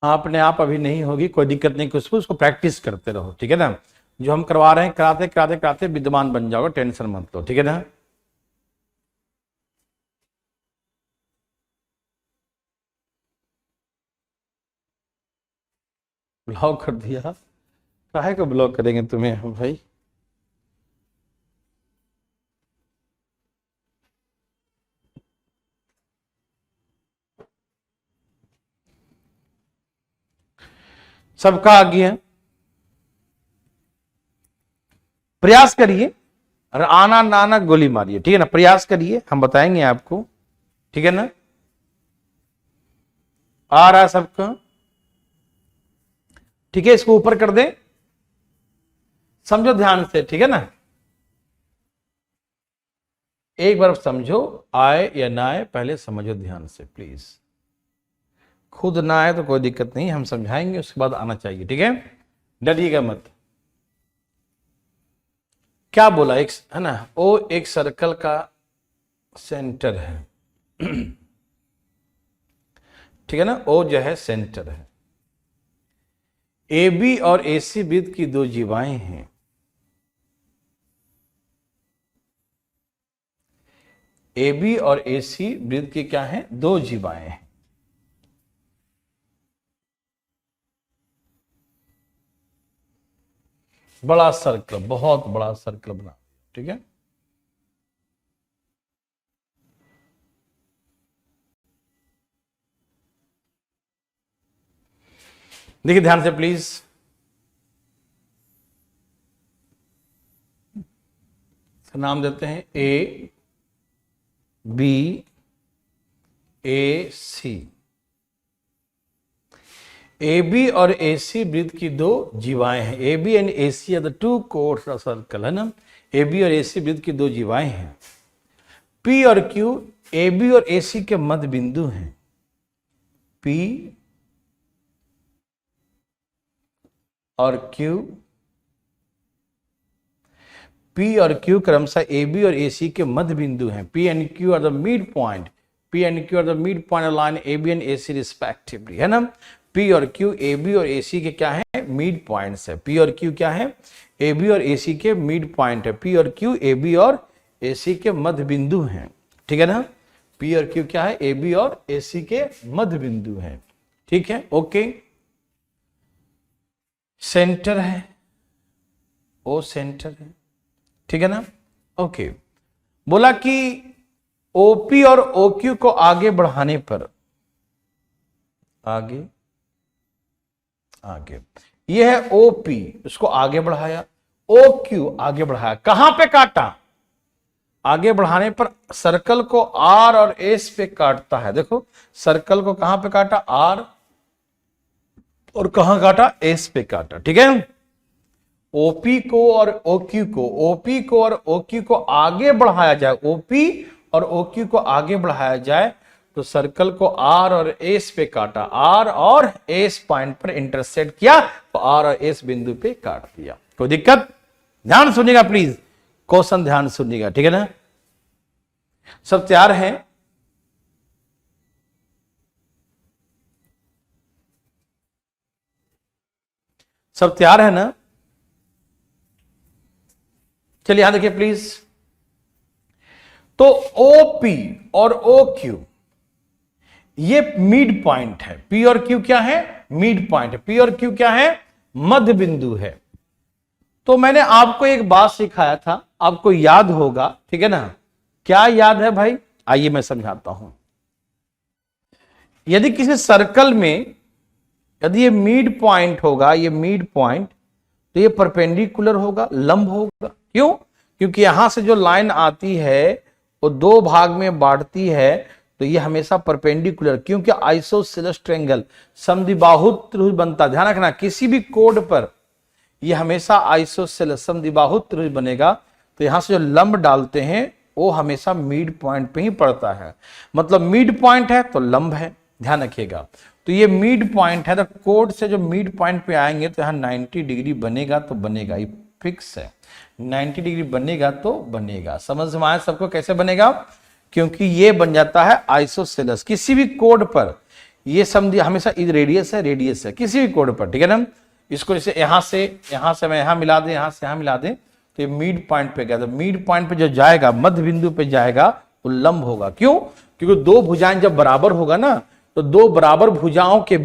अपने आप अभी नहीं होगी, कोई दिक्कत नहीं, कुछ उसको प्रैक्टिस करते रहो, ठीक है ना। जो हम करवा रहे हैं कराते कराते कराते विद्वान बन जाओगे, टेंशन मत लो, ठीक है ना। ब्लॉक कर दिया, काहे को ब्लॉक करेंगे तुम्हें हम भाई। सबका आ गया, प्रयास करिए, और आना ना आना गोली मारिए, ठीक है ना। प्रयास करिए, हम बताएंगे आपको, ठीक है ना। आ रहा है सबका, ठीक है। इसको ऊपर कर दे, समझो ध्यान से, ठीक है ना। एक बार समझो, आए या ना आए पहले समझो ध्यान से प्लीज। खुद ना आए तो कोई दिक्कत नहीं, हम समझाएंगे, उसके बाद आना चाहिए, ठीक है। डरिएगा मत। क्या बोला, एक है ना, ओ एक सर्कल का सेंटर है, ठीक है ना। ओ जो है सेंटर है। AB और AC वृत्त की दो जीवाएं हैं। AB और AC वृत्त की क्या है, दो जीवाएं हैं। बड़ा सर्कल, बहुत बड़ा सर्कल बना, ठीक है। देखिए ध्यान से प्लीज, तो नाम देते हैं A B A C. A B और ए सी वृत्त की दो जीवाएं हैं। A B and A C are the two chords of circle, है ना। ए बी और ए सी वृत्त की दो जीवाएं हैं। पी और क्यू ए बी और ए सी के मध्य बिंदु हैं। पी और क्यू, पी और क्यू क्रमशः ए बी और ए सी के मध्य बिंदु हैं। P and Q are the mid point, P and Q are the mid point line A B and A C respectively, है ना। पी और क्यू ए बी और ए सी के क्या है, मिड पॉइंट्स है। पी और क्यू क्या है, ए बी और ए सी के मिड पॉइंट है। पी और क्यू ए बी और ए सी के मध्य बिंदु हैं, ठीक है ना। पी और क्यू क्या है, ए बी और ए सी के मध्य बिंदु हैं, ठीक है, ओके। सेंटर है, ओ सेंटर है, ठीक है ना, ओके। बोला कि ओपी और ओक्यू को आगे बढ़ाने पर, आगे आगे, यह है ओपी, उसको आगे बढ़ाया, ओक्यू आगे बढ़ाया, कहां पे काटा, आगे बढ़ाने पर सर्कल को आर और एस पे काटता है। देखो सर्कल को कहां पे काटा, आर, और कहां काटा, एस पे काटा, ठीक है। ओपी को और ओक्यू को, ओपी को और ओक्यू को आगे बढ़ाया जाए, ओपी और ओक्यू को आगे बढ़ाया जाए तो सर्कल को आर और एस पे काटा, आर और एस पॉइंट पर इंटरसेक्ट किया तो आर और एस बिंदु पे काट दिया। कोई दिक्कत, ध्यान सुनिएगा प्लीज, क्वेश्चन ध्यान सुनिएगा, ठीक है ना। सब तैयार है, सब तैयार है ना। चलिए यहां देखिए प्लीज। तो ओपी और OQ ये मिड पॉइंट है। पी और क्यू क्या है, मिड पॉइंट है। पी और क्यू क्या है, मध्य बिंदु है। तो मैंने आपको एक बात सिखाया था, आपको याद होगा, ठीक है ना। क्या याद है भाई, आइए मैं समझाता हूं। यदि किसी सर्कल में यदि ये मिड पॉइंट होगा, ये मिड पॉइंट, तो ये परपेंडिकुलर होगा, लंब होगा। क्यों, क्योंकि यहां से जो लाइन आती है वो दो भाग में बांटती है, तो ये हमेशा परपेंडिकुलर, क्योंकि आइसोसेलेस ट्रायंगल समद्विबाहु त्रिभुज बनता। ध्यान रखना, किसी भी कोड पर ये हमेशा आइसोसेलेस समद्विबाहु त्रिभुज बनेगा, तो यहां से जो लंब डालते हैं वो हमेशा मिड पॉइंट पे ही पड़ता है। मतलब मिड पॉइंट है तो लंब है, ध्यान रखिएगा। तो ये मिड पॉइंट है, तो कोड से जो मिड पॉइंट पे आएंगे तो यहाँ 90 डिग्री बनेगा तो बनेगा, ये फिक्स है। 90 डिग्री बनेगा तो बनेगा। समझ में आया सबको कैसे बनेगा, क्योंकि ये बन जाता है आइसोसेलेस। किसी भी कोड पर ये समझिए हमेशा रेडियस है, रेडियस है किसी भी कोड पर, ठीक है ना। इसको जैसे यहां से मैं यहां मिला दें, यहां से यहां मिला दें, तो ये मिड पॉइंट पे गया। तो मिड पॉइंट पे जो जाएगा, मध्य बिंदु पे जाएगा, वो लंब होगा। क्यों, क्योंकि दो भुजाएं जब बराबर होगा ना, तो दो बराबर भुजाओं के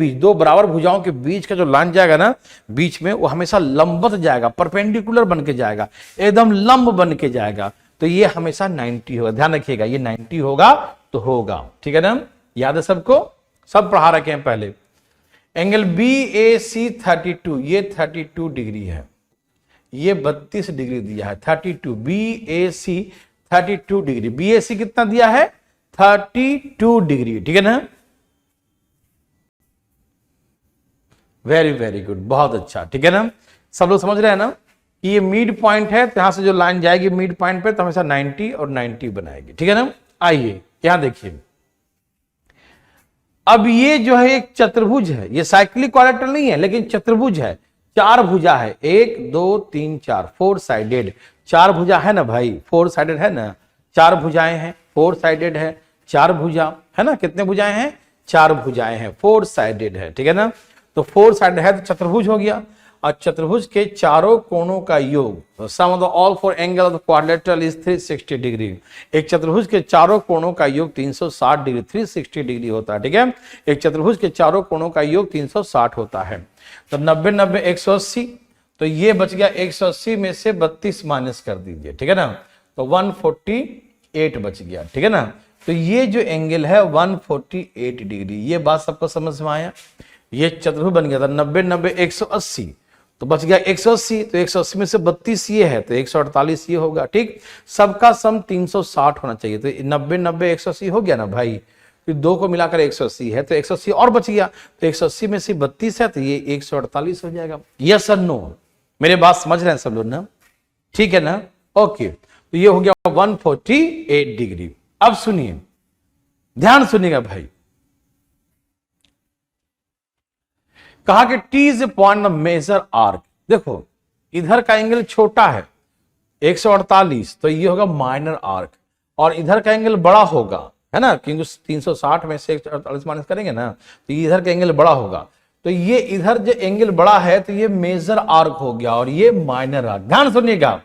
बीच का जो लाइन जाएगा ना बीच में, वो हमेशा लंबवत जाएगा, परपेंडिकुलर बन के जाएगा, एकदम लंब बन के जाएगा। तो ये हमेशा 90 होगा, ध्यान रखिएगा, ये 90 होगा तो होगा, ठीक है ना। याद है सबको, सब पढ़ा रखे हैं पहले। एंगल BAC 32, ये 32 डिग्री है, ये 32 डिग्री दिया है। 32 BAC 32 डिग्री, BAC कितना दिया है, 32 डिग्री, ठीक है ना। वेरी वेरी गुड, बहुत अच्छा, ठीक है ना। सब लोग समझ रहे हैं ना कि ये मिड पॉइंट है, तो यहां से जो लाइन जाएगी मिड पॉइंट पे तो हमेशा 90 और 90 बनाएगी, ठीक है ना। आइए यहां देखिए, अब ये जो है एक चतुर्भुज है, ये साइक्लिक क्वाड्रिलेटरल नहीं है लेकिन चतुर्भुज है। चार भुजा है, 1 2 3 4, 4 साइडेड। चार भुजा है ना भाई, 4 साइडेड है ना, चार भुजाएं हैं, 4 साइडेड है, चार भुजा है ना। कितने भुजाएं हैं, चार भुजाएं हैं, 4 साइडेड है, ठीक है ना। तो 4 साइडेड है तो चतुर्भुज हो गया। और चतुर्भुज के चारों कोणों का योग, sum of the all four angle of the quadrilateral is 360 degree. एक चतुर्भुज के चारों कोणों का योग 360 डिग्री, 360 डिग्री होता है, ठीक है। एक चतुर्भुज के चारों कोणों का योग 360 होता है। तो 90 90 180, तो ये बच गया 180 में से 32 माइनस कर दीजिए, ठीक है ना। तो 148 बच गया, ठीक है ना। तो ये जो एंगल है 148 डिग्री, ये बात सबको समझ में आया। ये चतुर्भुज बन गया था 90 90 180, तो बच गया 180, तो 180 में से 32 ये है तो 148 ये होगा। ठीक, सबका सम 360 होना चाहिए, तो 90 90 180 हो गया ना भाई, फिर दो को मिलाकर 180 है तो 180 और बच गया, तो 180 में से 32 है तो ये 148 हो जाएगा। यस और नो, मेरे बात समझ रहे हैं सब लोग ना? ठीक है ना? ओके, तो ये हो गया 148 डिग्री। अब सुनिए, ध्यान सुनिएगा भाई, कहा कि T is a point of major arc. देखो इधर का एंगल छोटा है 148, तो ये होगा माइनर आर्क, और इधर का एंगल बड़ा होगा, है ना, क्योंकि 360 में से 148 माइनस करेंगे ना, तो इधर का एंगल बड़ा होगा, तो ये इधर जो एंगल बड़ा है तो ये मेजर आर्क हो गया और ये माइनर आर्क। ध्यान सुनिएगा,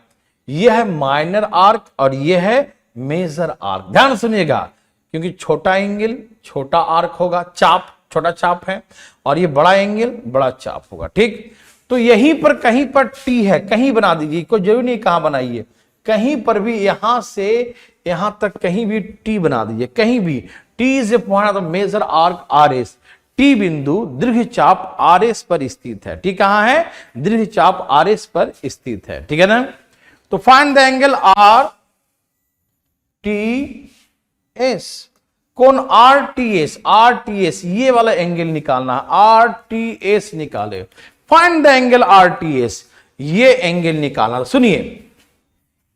ये है माइनर आर्क और ये है मेजर आर्क। ध्यान सुनिएगा, क्योंकि छोटा एंगल छोटा आर्क होगा, चाप छोटा चाप है, और ये बड़ा एंगल बड़ा चाप होगा। ठीक, तो यहीं पर कहीं पर टी है, कहीं बना दीजिए, कोई जरूरी नहीं कहां बनाइए, कहीं पर भी यहां से यहां तक कहीं भी टी बना दीजिए, कहीं भी। T is a point of major arc R S, T बिंदु दीर्घ चाप आर एस पर स्थित है। ठीक, कहां है? दीर्घ चाप आर एस पर स्थित है। ठीक है ना? तो find the angle R T S, कौन? R T S, R T S ये वाला एंगल निकालना है, आर टी एस निकाले। Find the angle R T S, ये एंगल निकालना। सुनिए,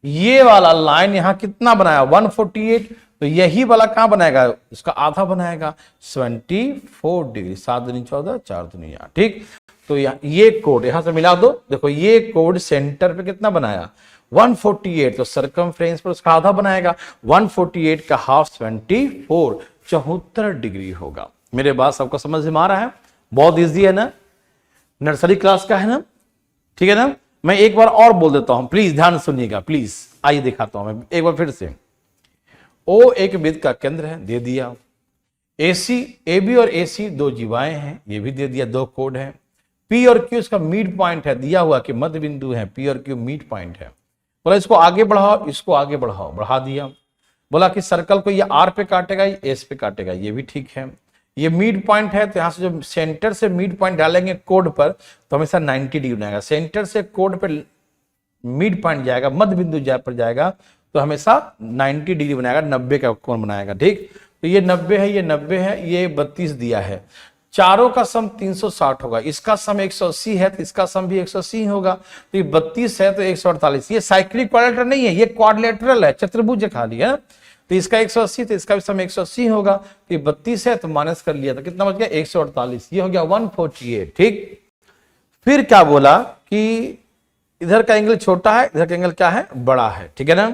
ये वाला लाइन यहां कितना बनाया? 148, तो यही वाला कहां बनाएगा? इसका आधा बनाएगा, 74 डिग्री। 7 दूनी 14, 4 दूनी 8। ठीक, तो ये कोड यहां से मिला दो। देखो ये कोड सेंटर पे कितना बनाया? 148, तो सरकमफ्रेंस पर उसका आधा बनाएगा, 148 का हाफ 24, 74 डिग्री होगा। मेरे बात सबको समझ में आ रहा है? बहुत इजी है ना, नर्सरी क्लास का है ना? ठीक है ना? मैं एक बार और बोल देता हूं, प्लीज ध्यान सुनिएगा, प्लीज। आइए दिखाता हूं मैं एक बार फिर से। ओ एक वृत्त का केंद्र है, दे दिया। एसी, ए बी और एसी दो जीवाएं हैं, ये भी दे दिया, दो कोड है। पी और क्यू इसका मिड पॉइंट है, दिया हुआ कि मध्य बिंदु है, पी और क्यू मिड पॉइंट है। बोला इसको आगे बढ़ाओ, इसको आगे बढ़ाओ, बढ़ा दिया। बोला कि सर्कल को ये आर पे काटेगा, ये एस पे काटेगा, ये भी ठीक है। ये मिड पॉइंट है, तो यहां से जो सेंटर से मिड पॉइंट डालेंगे कोड पर, तो हमेशा 90 डिग्री बनाएगा। सेंटर से कोड पर मिड पॉइंट जाएगा, मध्य बिंदु पर जाएगा, तो हमेशा 90 डिग्री बनाएगा, 90 का कोण बनाएगा। ठीक, तो ये 90 है, ये 90 है, ये 32 दिया है। चारों का सम 360 होगा, इसका सम 180 है तो इसका सम भी 180 होगा, तो ये 32 है तो 148। ये साइक्लिक क्वाड्रिलेटरल नहीं है, ये क्वाड्रिलेटरल है, चतुर्भुज खाली है। तो इसका 180 तो इसका भी सम 180 होगा, तो ये 32 है तो माइनस कर लिया, तो कितना बच गया? 148। ये हो गया 148। ठीक, फिर क्या बोला कि इधर का एंगल छोटा है, इधर का एंगल क्या है? बड़ा है। ठीक है ना?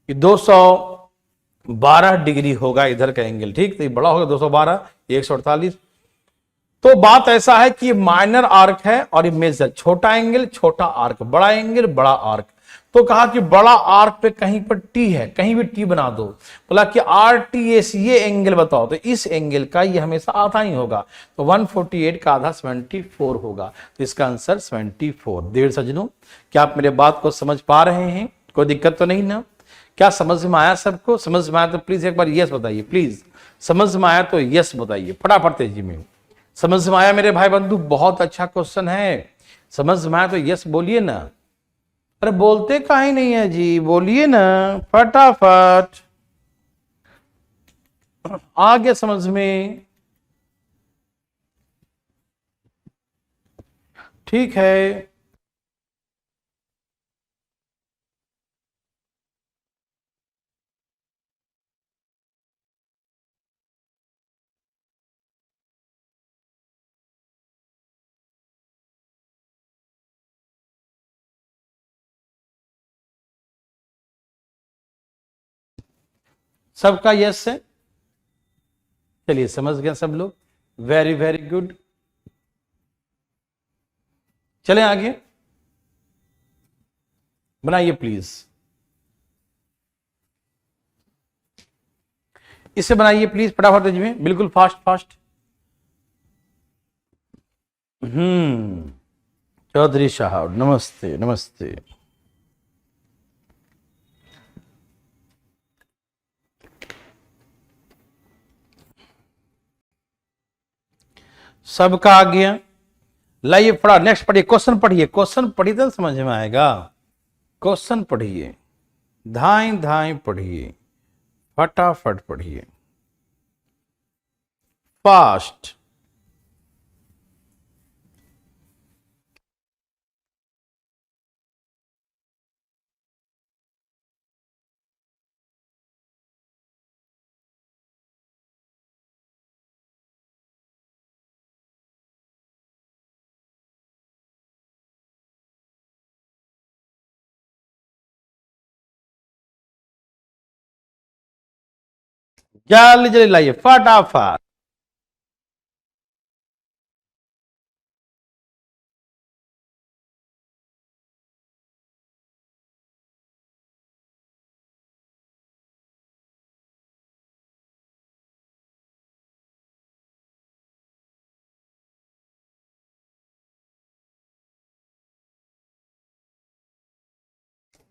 कि 212 डिग्री होगा इधर का एंगल। ठीक, तो ये बड़ा होगा 212, 148। तो बात ऐसा है कि ये माइनर आर्क है और ये मेजर, छोटा एंगल छोटा आर्क, बड़ा एंगल बड़ा आर्क। तो कहा कि बड़ा आर्क पे कहीं पर टी है, कहीं भी टी बना दो। बोला कि आर टी एस ये एंगल बताओ, तो इस एंगल का ये हमेशा आधा ही होगा, तो 148 का आधा 74 होगा, तो इसका आंसर 74। देर सजनों, क्या आप मेरे बात को समझ पा रहे हैं? कोई दिक्कत तो नहीं ना? क्या समझ में आया? सबको समझ में आया तो प्लीज एक बार यस बताइए, प्लीज। समझ में आया तो यस बताइए फटाफट तेजी में। समझ में आया मेरे भाई बंधु? बहुत अच्छा क्वेश्चन है। समझ में आया तो यस बोलिए ना। अरे बोलते काहे नहीं है जी, बोलिए ना फटाफट। आ गया समझ में? ठीक है, सबका यस है। चलिए समझ गए सब लोग, वेरी वेरी गुड। चलें आगे, बनाइए प्लीज, इसे बनाइए प्लीज फटाफट तेजी में, बिल्कुल फास्ट फास्ट। चौधरी साहब नमस्ते नमस्ते। सबका आ गया। लाइए पढ़ा, नेक्स्ट पढ़िए, क्वेश्चन पढ़िए, क्वेश्चन पढ़िए तो समझ में आएगा। क्वेश्चन पढ़िए, धाई धाई पढ़िए, फटाफट पढ़िए, फास्ट। जल्दी जल्दी लाइए फटाफट।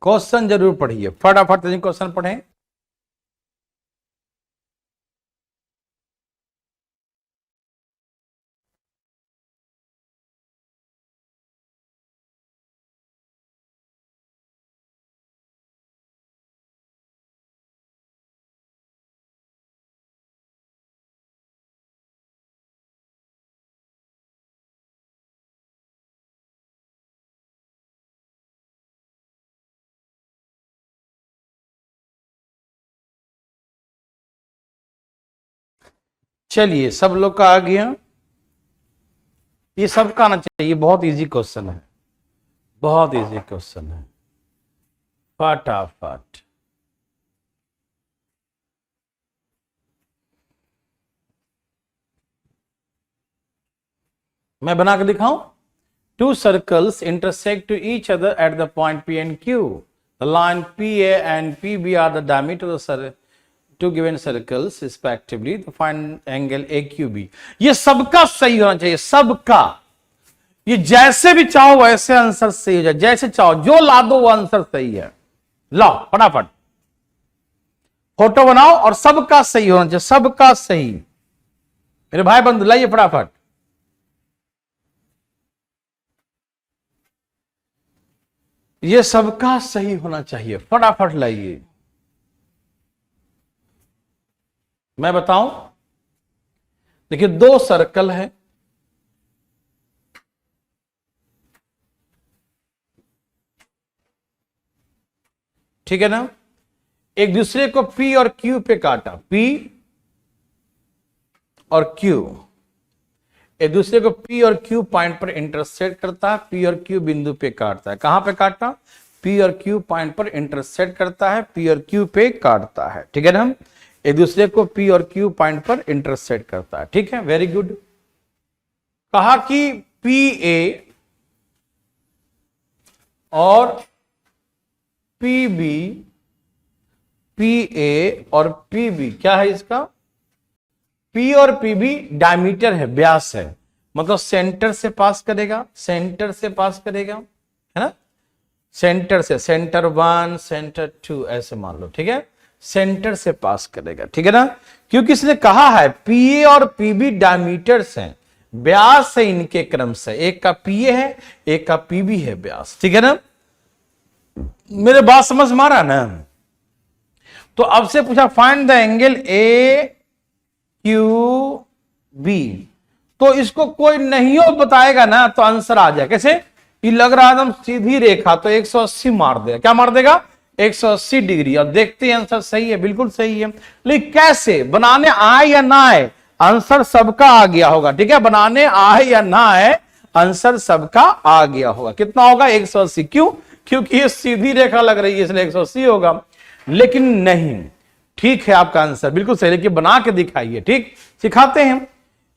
क्वेश्चन जरूर पढ़िए, फटाफट क्वेश्चन पढ़ें। चलिए, सब लोग का आ गया, ये सबका आना चाहिए, बहुत इजी क्वेश्चन है, बहुत इजी क्वेश्चन है, फटाफट। मैं बना के दिखाऊं। Two circles intersect to each other at the point P and Q. The line PA and PB are the diameter of the two given circles respectively. To find angle AQB. ये सबका सही होना चाहिए, सबका। ये जैसे भी चाहो वैसे आंसर सही हो जाए, जैसे चाहो जो ला दो वो आंसर सही है। लो फटाफट फोटो बनाओ और सबका सही होना चाहिए, सबका सही। मेरे भाई बंधु लाइए फटाफट। ये सबका सही होना चाहिए, फटाफट लाइए। मैं बताऊं, देखिए दो सर्कल है, ठीक है ना, एक दूसरे को P और Q पे काटा, P और Q एक दूसरे को P और Q पॉइंट पर इंटरसेक्ट करता है, P और Q बिंदु पे काटता है। कहां पे काटा? P और Q पॉइंट पर इंटरसेक्ट करता है, P और Q पे काटता है, ठीक है ना, एक दूसरे को P और Q पॉइंट पर इंटरसेक्ट करता है, ठीक है, वेरी गुड। कहा कि PA और PB, PA और PB क्या है इसका? P और PB डायमीटर है, व्यास है, मतलब सेंटर से पास करेगा, सेंटर से पास करेगा, है ना, सेंटर से, सेंटर 1 सेंटर 2 ऐसे मान लो, ठीक है, सेंटर से पास करेगा, ठीक है ना, क्योंकि इसने कहा है PA और PB डायमीटर्स हैं, व्यास है इनके क्रम से, एक का PA है एक का PB है व्यास, ठीक है ना, मेरे बात समझ में आ रहा ना। तो अब से पूछा फाइंड द एंगल AQB, तो इसको कोई नहीं हो बताएगा ना तो आंसर आ जाए। कैसे? ये लग रहा है एकदम सीधी रेखा, तो 180 मार देगा, क्या मार देगा? 180 डिग्री। और देखते हैं आंसर सही है, बिल्कुल सही है, लेकिन कैसे बनाने आए या ना आए आंसर सबका आ गया होगा, ठीक है, बनाने आए या ना आए आंसर सबका आ गया होगा। कितना होगा? 180। क्यों? क्योंकि ये सीधी रेखा लग रही है इसलिए 180 होगा, लेकिन नहीं, ठीक है आपका आंसर बिल्कुल सही, लेकिन बना के दिखाइए, ठीक, सिखाते हैं।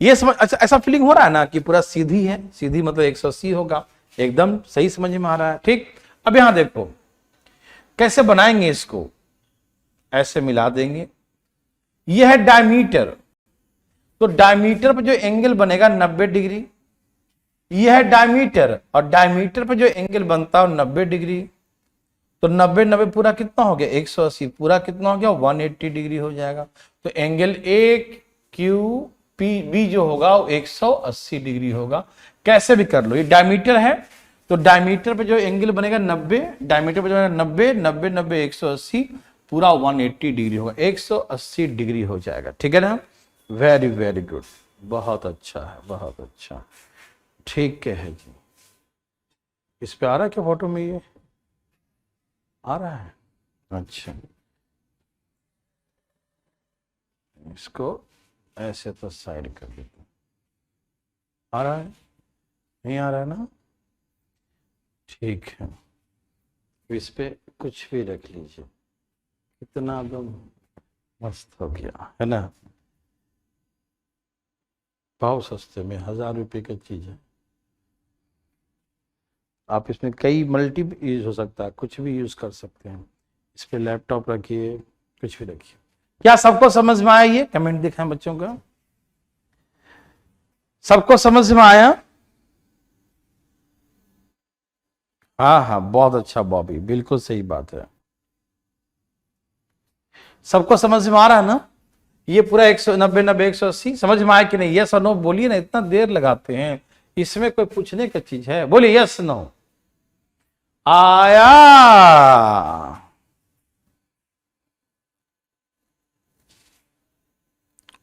ये समझ, अच्छा ऐसा फीलिंग हो रहा है ना कि पूरा सीधी है, सीधी मतलब 180 होगा, एकदम सही समझ में आ रहा है, ठीक। अब यहां देखो कैसे बनाएंगे इसको, ऐसे मिला देंगे, यह है डायमीटर, तो डायमीटर पर जो एंगल बनेगा 90 डिग्री, यह है डायमीटर, और डायमीटर पर जो एंगल बनता है 90 डिग्री, तो 90 90 पूरा कितना हो गया? 180, पूरा कितना हो गया? 180 डिग्री हो जाएगा। तो एंगल AQPB जो होगा वो 180 डिग्री होगा। कैसे भी कर लो। ये डायमीटर है तो डायमीटर पे जो एंगल बनेगा 90, डायमीटर पे जो है 90 90 90 180, पूरा 180 डिग्री होगा, 180 डिग्री हो जाएगा। ठीक है ना, वेरी वेरी गुड, बहुत अच्छा है, बहुत अच्छा, ठीक है जी। इस पे आ रहा है क्या फोटो में, ये आ रहा है, अच्छा, इसको ऐसे तो साइड कर देते हैं। आ रहा है, नहीं आ रहा है ना, ठीक है। इस पे कुछ भी रख लीजिए, कितना एकदम मस्त हो गया है ना, बहुत सस्ते में, 1000 रुपये की चीज है। आप इसमें कई मल्टी यूज हो सकता है, कुछ भी यूज कर सकते हैं। इस पे लैपटॉप रखिए, कुछ भी रखिए। क्या सबको समझ में आया? ये कमेंट दिखाएं बच्चों का, सबको समझ में आया? हाँ हाँ, बहुत अच्छा बॉबी, बिल्कुल सही बात है। सबको समझ में आ रहा है ना? ये पूरा 190 90 180 समझ में आया कि नहीं? यस और नो बोलिए ना, इतना देर लगाते हैं, इसमें कोई पूछने की चीज है? बोलिए यस नो। आया,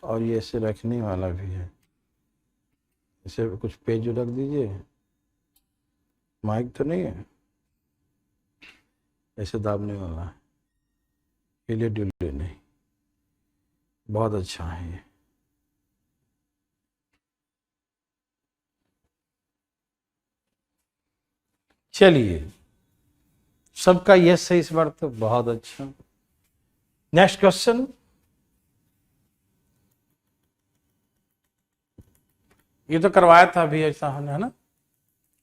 और ये ऐसे रखने वाला भी है, इसे कुछ पेज रख दीजिए, माइक तो नहीं है, ऐसे दाबने वाला है, हिले डुले नहीं, बहुत अच्छा है ये। चलिए, सबका यस है इस बार तो, बहुत अच्छा। नेक्स्ट क्वेश्चन, ये तो करवाया था अभी ऐसा है ना,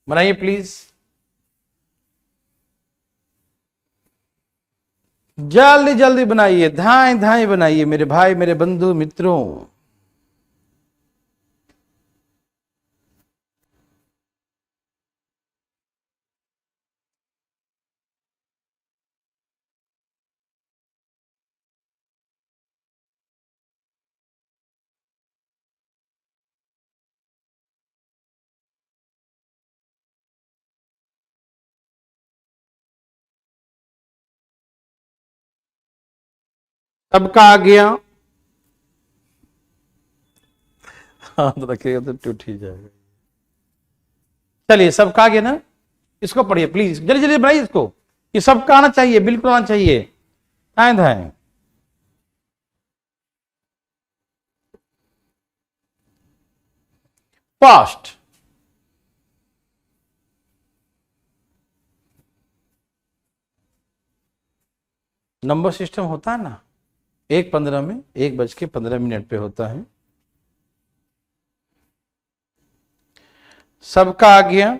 बनाइए प्लीज, जल्दी जल्दी बनाइए, धाए धाए बनाइए मेरे भाई, मेरे बंधु मित्रों। सबका आ गया? हाँ तो रखिएगा तो टूट ही जाएगा। चलिए, सबका आ गया ना, इसको पढ़िए प्लीज, जल्दी जल्दी बनाइए इसको, ये सबका आना चाहिए, बिल्कुल आना चाहिए, धाए धाए। फास्ट, नंबर सिस्टम होता है ना, 1:15 में, 1:15 पे होता है। सबका आ गया?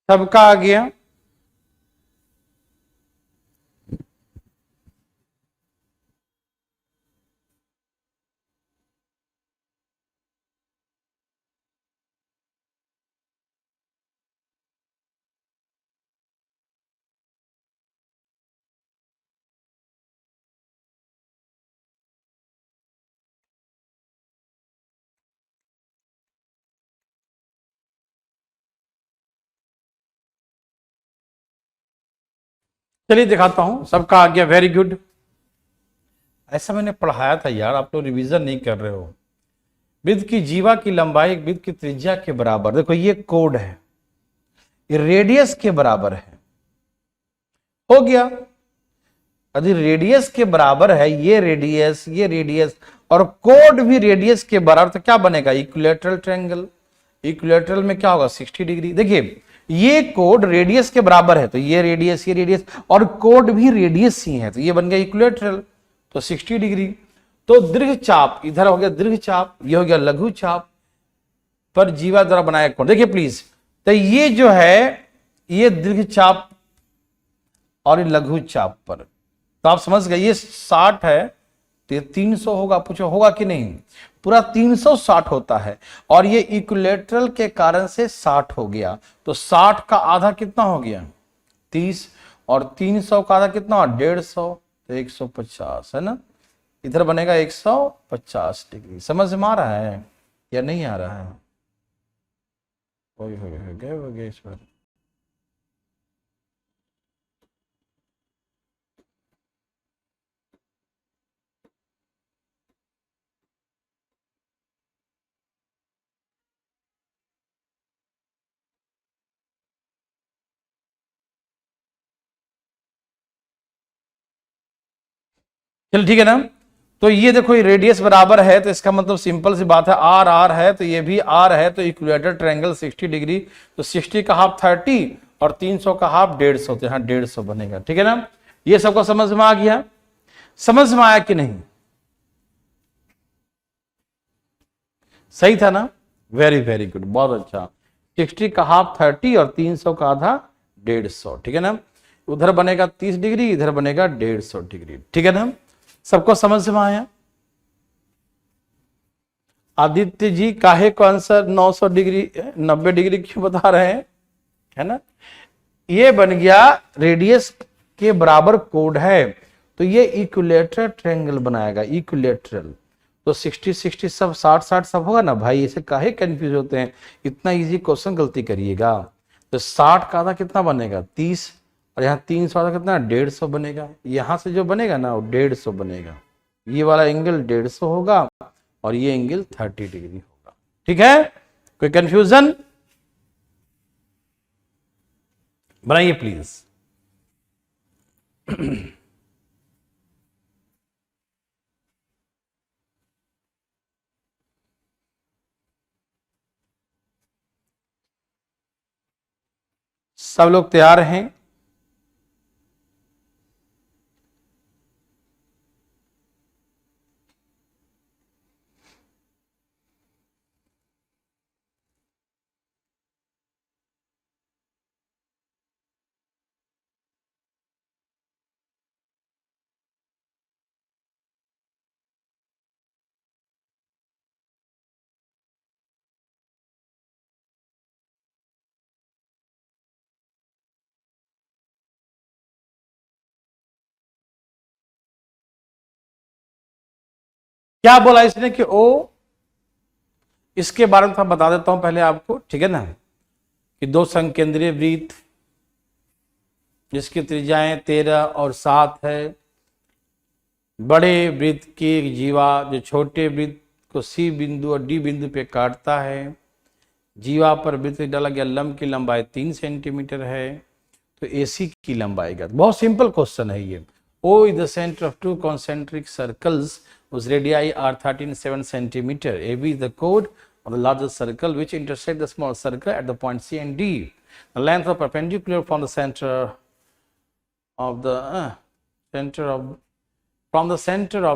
सबका आ गया? चलिए दिखाता हूं, सबका आ गया, वेरी गुड। ऐसा मैंने पढ़ाया था यार, आप लोग रिवीजन नहीं कर रहे हो। वृत्त की जीवा की लंबाई वृत्त की त्रिज्या के बराबर, देखो ये कोड है, ये रेडियस के बराबर है, हो गया। यदि रेडियस के बराबर है, ये रेडियस और कोड भी रेडियस के बराबर, तो क्या बनेगा? Equilateral triangle. इक्विलेटरल में क्या होगा? 60 डिग्री। देखिए ये कोड रेडियस के बराबर है, तो ये रेडियस और कोड भी रेडियस ही है, तो ये बन गया इक्विलेटरल, तो 60 डिग्री। तो दीर्घ चाप, इधर हो गया दीर्घ चाप, ये हो गया लघु चाप पर जीवा द्वारा बनाया कोण। देखिए प्लीज, तो ये जो है ये दीर्घ चाप और ये लघु चाप पर, तो आप समझ गए ये 60 है तो ये 300 होगा। पूछो होगा कि नहीं, पूरा 360 होता है, और ये इक्विलेटरल के कारण से 60 हो गया। तो 60 का आधा कितना हो गया 30, और 300 का आधा कितना हुआ 150, तो 150 है ना, इधर बनेगा 150 डिग्री। समझ में आ रहा है या नहीं आ रहा है? हो गया इस बार। चल ठीक है ना। तो ये देखो ये रेडियस बराबर है, तो इसका मतलब सिंपल सी बात है, आर आर है तो ये भी आर है, तो इक्विलेटर ट्रायंगल 60 डिग्री, तो 60 का हाफ 30 और 300 का हाफ 150, तो यहाँ 150 बनेगा। ठीक है ना, ये सबको समझ में आ गया? समझ में आया कि नहीं? सही था ना, वेरी वेरी गुड, बहुत अच्छा। 60 का हाफ 30 और 300 का आधा 150, ठीक है ना, उधर बनेगा 30 डिग्री, इधर बनेगा 150 डिग्री। ठीक है ना, सबको समझ में आया? आदित्य जी काहे को आंसर 900 डिग्री 90 डिग्री क्यों बता रहे हैं, है ना, ये बन गया रेडियस के बराबर कोड है, तो ये इक्विलेटरल ट्रायंगल बनाएगा, इक्विलेटरल। तो 60 60 सब 60 60 सब होगा ना भाई, इसे काहे कंफ्यूज होते हैं, इतना इजी क्वेश्चन गलती करिएगा। तो 60 का आधा कितना बनेगा 30, और यहाँ 300 आधा कितना 150 बनेगा, यहां से जो बनेगा ना वो 150 बनेगा, ये वाला एंगल 150 होगा और ये एंगल 30 डिग्री होगा। ठीक है, कोई कंफ्यूजन? बनाइए प्लीज। सब लोग तैयार हैं? क्या बोला इसने कि ओ, इसके बारे में थोड़ा बता देता हूं पहले आपको, ठीक है ना, कि दो संकेंद्रीय वृत्त जिसकी त्रिज्याएं 13 और 7 है, बड़े वृत्त की एक जीवा जो छोटे वृत्त को सी बिंदु और डी बिंदु पे काटता है, जीवा पर वृत्त डाला गया लंब की लंबाई 3 सेंटीमीटर है, तो एसी की लंबाई का बहुत सिंपल क्वेश्चन है ये। O is the center of two concentric circles whose radii are 13.7 centimeter. AB is the chord of the largest circle which intersect the small circle at the point C and D. The length of perpendicular from the center of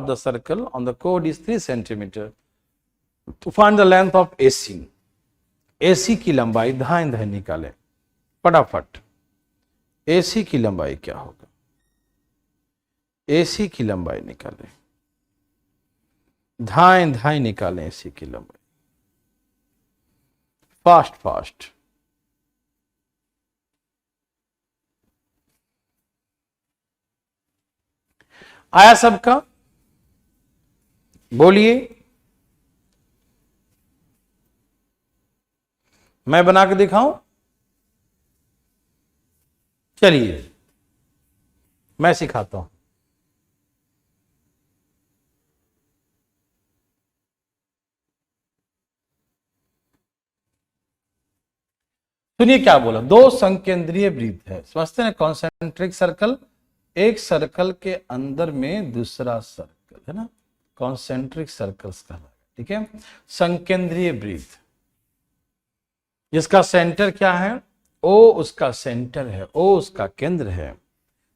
the circle on the chord is 3 centimeter. To find the length of AC, AC की लंबाई धाएं धाएं निकालें फटाफट। AC की लंबाई क्या होगा, AC की लंबाई निकालें, धाएं धाएं निकालें AC की लंबाई, फास्ट फास्ट। आया सबका? बोलिए, मैं बना के दिखाऊं? चलिए मैं सिखाता हूं। सुनिए क्या बोला, दो संकेंद्रीय वृत्त है, समझते हैं, कॉन्सेंट्रिक सर्कल, एक सर्कल के अंदर में दूसरा सर्कल, है ना, कॉन्सेंट्रिक सर्कल्स का, ठीक है। संकेंद्रीय वृत्त जिसका सेंटर क्या है ओ उसका सेंटर है, ओ उसका केंद्र है।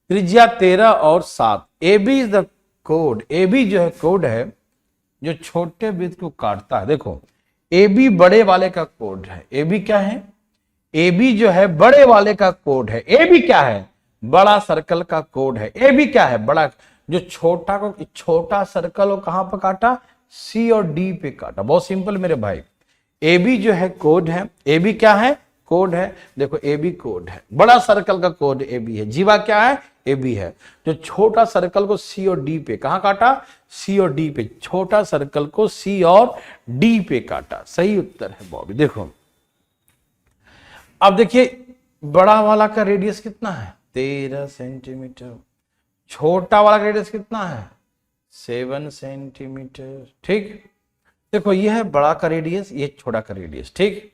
त्रिज्या 13 और 7। ए बी इज द कोड। ए बी जो है कोड है जो छोटे वृत्त को काटता है। देखो ए बी बड़े वाले का कोड है। ए बी क्या है? ए बी जो है बड़े वाले का कोड है। ए बी क्या है? बड़ा सर्कल का कोड है। ए बी क्या है? बड़ा। जो छोटा सर्कल को कहां पर काटा? सी और डी पे काटा। बहुत सिंपल मेरे भाई। ए बी जो है कोड है। ए बी क्या है? कोड है। देखो ए बी कोड है, बड़ा सर्कल का कोड ए बी है। जीवा क्या है? ए बी है। जो छोटा सर्कल को सी और डी पे कहां काटा? सी और डी पे। छोटा सर्कल को सी और डी पे काटा। सही उत्तर है बॉबी। देखो अब देखिए बड़ा वाला का रेडियस कितना है? 13 सेंटीमीटर। छोटा वाला का रेडियस कितना है? 7 सेंटीमीटर। ठीक, देखो ये है बड़ा का रेडियस, ये छोटा का रेडियस। ठीक,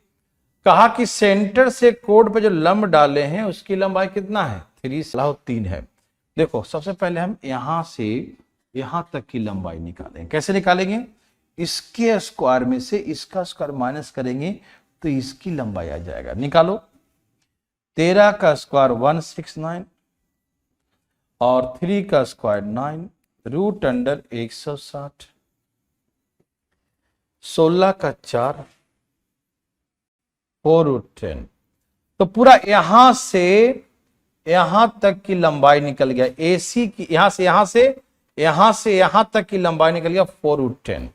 कहा कि सेंटर से कोड पे जो लंब डाले हैं उसकी लंबाई कितना है? 3 है। देखो सबसे पहले हम यहां से यहां तक की लंबाई निकालेंगे। कैसे निकालेंगे? इसके स्क्वायर में से इसका स्क्वायर माइनस करेंगे तो इसकी लंबाई आ जाएगा। निकालो। 13 का स्क्वायर 169 और 3 का स्क्वायर 9 रूट अंडर 160। 16 का 4 4 रूट 10। तो पूरा यहां से यहां तक की लंबाई निकल गया। एसी की यहां से यहां तक की लंबाई निकल गया 4 रूट 10।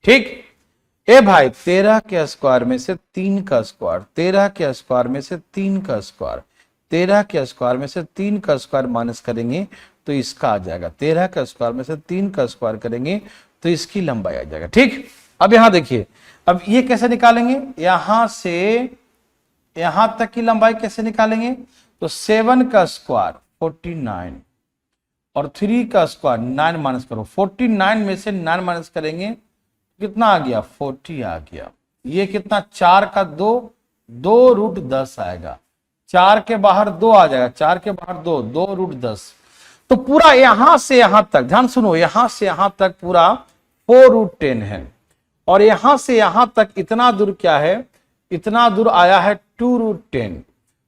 ठीक, ए भाई 13 के स्क्वायर में से 3 का स्क्वायर, 13 के स्क्वायर में से 3 का स्क्वायर, 13 के स्क्वायर में से 3 का स्क्वायर माइनस करेंगे तो इसका आ जाएगा। 13 का स्क्वायर में से 3 का स्क्वायर करेंगे तो इसकी लंबाई आ जाएगा। ठीक, अब यहां देखिए, अब ये कैसे निकालेंगे? यहां से यहां तक की लंबाई कैसे निकालेंगे? तो 7 का स्क्वायर 49 और 3 का स्क्वायर 9 माइनस करो। 49 में से 9 माइनस करेंगे कितना आ गया? 40 आ गया। ये कितना? 4 का 2 रूट 10 आएगा। 4 के बाहर 2 आ जाएगा। 4 के बाहर 2 रूट 10। तो पूरा यहां से यहां तक, ध्यान सुनो, यहां से यहां तक पूरा 4 रूट 10 है। और यहां से यहां तक इतना दूर क्या है? इतना दूर आया है 2 रूट 10।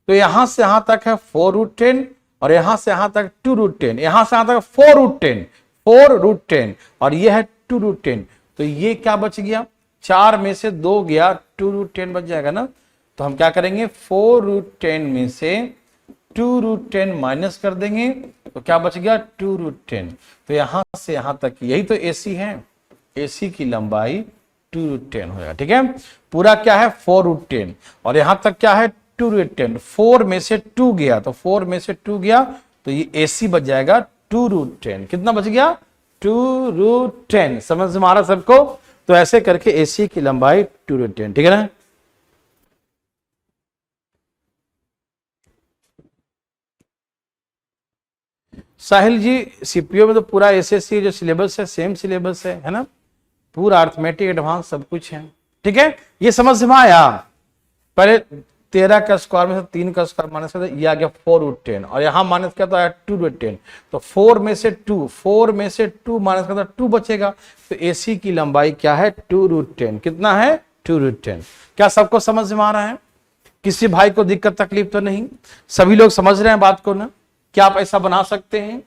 तो यहां से यहां तक है 4 रूट 10 और यहां से यहां तक 2 रूट 10। यहां से यहां तक 4 रूट 10, 4 रूट 10 और ये है 2 रूट 10। तो ये क्या बच गया? 4 में से 2 गया, 2 रूट 10 बच जाएगा ना। तो हम क्या करेंगे? 4 रूट 10 में से 2 रूट 10 माइनस कर देंगे तो क्या बच गया? 2 रूट 10। तो यहां से यहां तक, यही तो एसी है। एसी की लंबाई 2 रूट 10 हो जाएगा। ठीक है, पूरा क्या है? 4 रूट 10 और यहां तक क्या है? 2 रूट 10। 4 में से 2 गया तो 4 में से 2 गया तो ये एसी बच जाएगा 2 रूट 10। कितना बच गया? 2 रूट 10। समझ में आ रहा सबको? तो ऐसे करके एसी की लंबाई 2 रूट 10। ठीक है ना? साहिल जी, सीपीओ में तो पूरा एसएससी जो सिलेबस है सेम सिलेबस है ना? पूरा अर्थमेटिक एडवांस सब कुछ है। ठीक है, ये समझ में आया? पहले 13 का स्क्वायर में से 3 का स्क्वायर माइनस करते ये आ गया 4 रूट 10 और यहां माइनस किया तो आया 2 रूट 10। तो 4 में से 2 माइनस करता 2 बचेगा। तो एसी की लंबाई क्या है? 2 रूट 10। कितना है? 2 रूट 10। क्या सबको समझ में आ रहा है? किसी भाई को दिक्कत तकलीफ तो नहीं? सभी लोग समझ रहे हैं बात को ना? क्या आप ऐसा बना सकते हैं?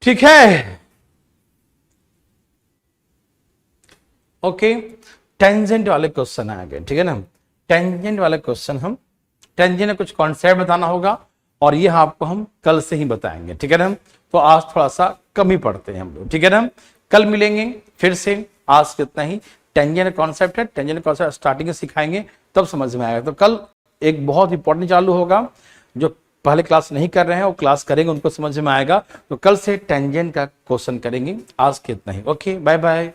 ठीक है, ओके। टेंजेंट वाले क्वेश्चन आ गए। ठीक है ना? टेंजेंट वाले क्वेश्चन हम टेंजेंट में कुछ कॉन्सेप्ट बताना होगा और ये आपको हम कल से ही बताएंगे। ठीक है ना? तो आज थोड़ा सा कम ही पढ़ते हैं हम लोग। ठीक है ना? कल मिलेंगे फिर से। आज कितना ही टेंजेंट कॉन्सेप्ट है, टेंजेंट कॉन्सेप्ट स्टार्टिंग से सिखाएंगे तब समझ में आएगा। तो कल एक बहुत इंपॉर्टेंट चालू होगा, जो पहले क्लास नहीं कर रहे हैं वो क्लास करेंगे, उनको समझ में आएगा। तो कल से टेंजेंट का क्वेश्चन करेंगे। आज कितना ही। Okay, bye bye.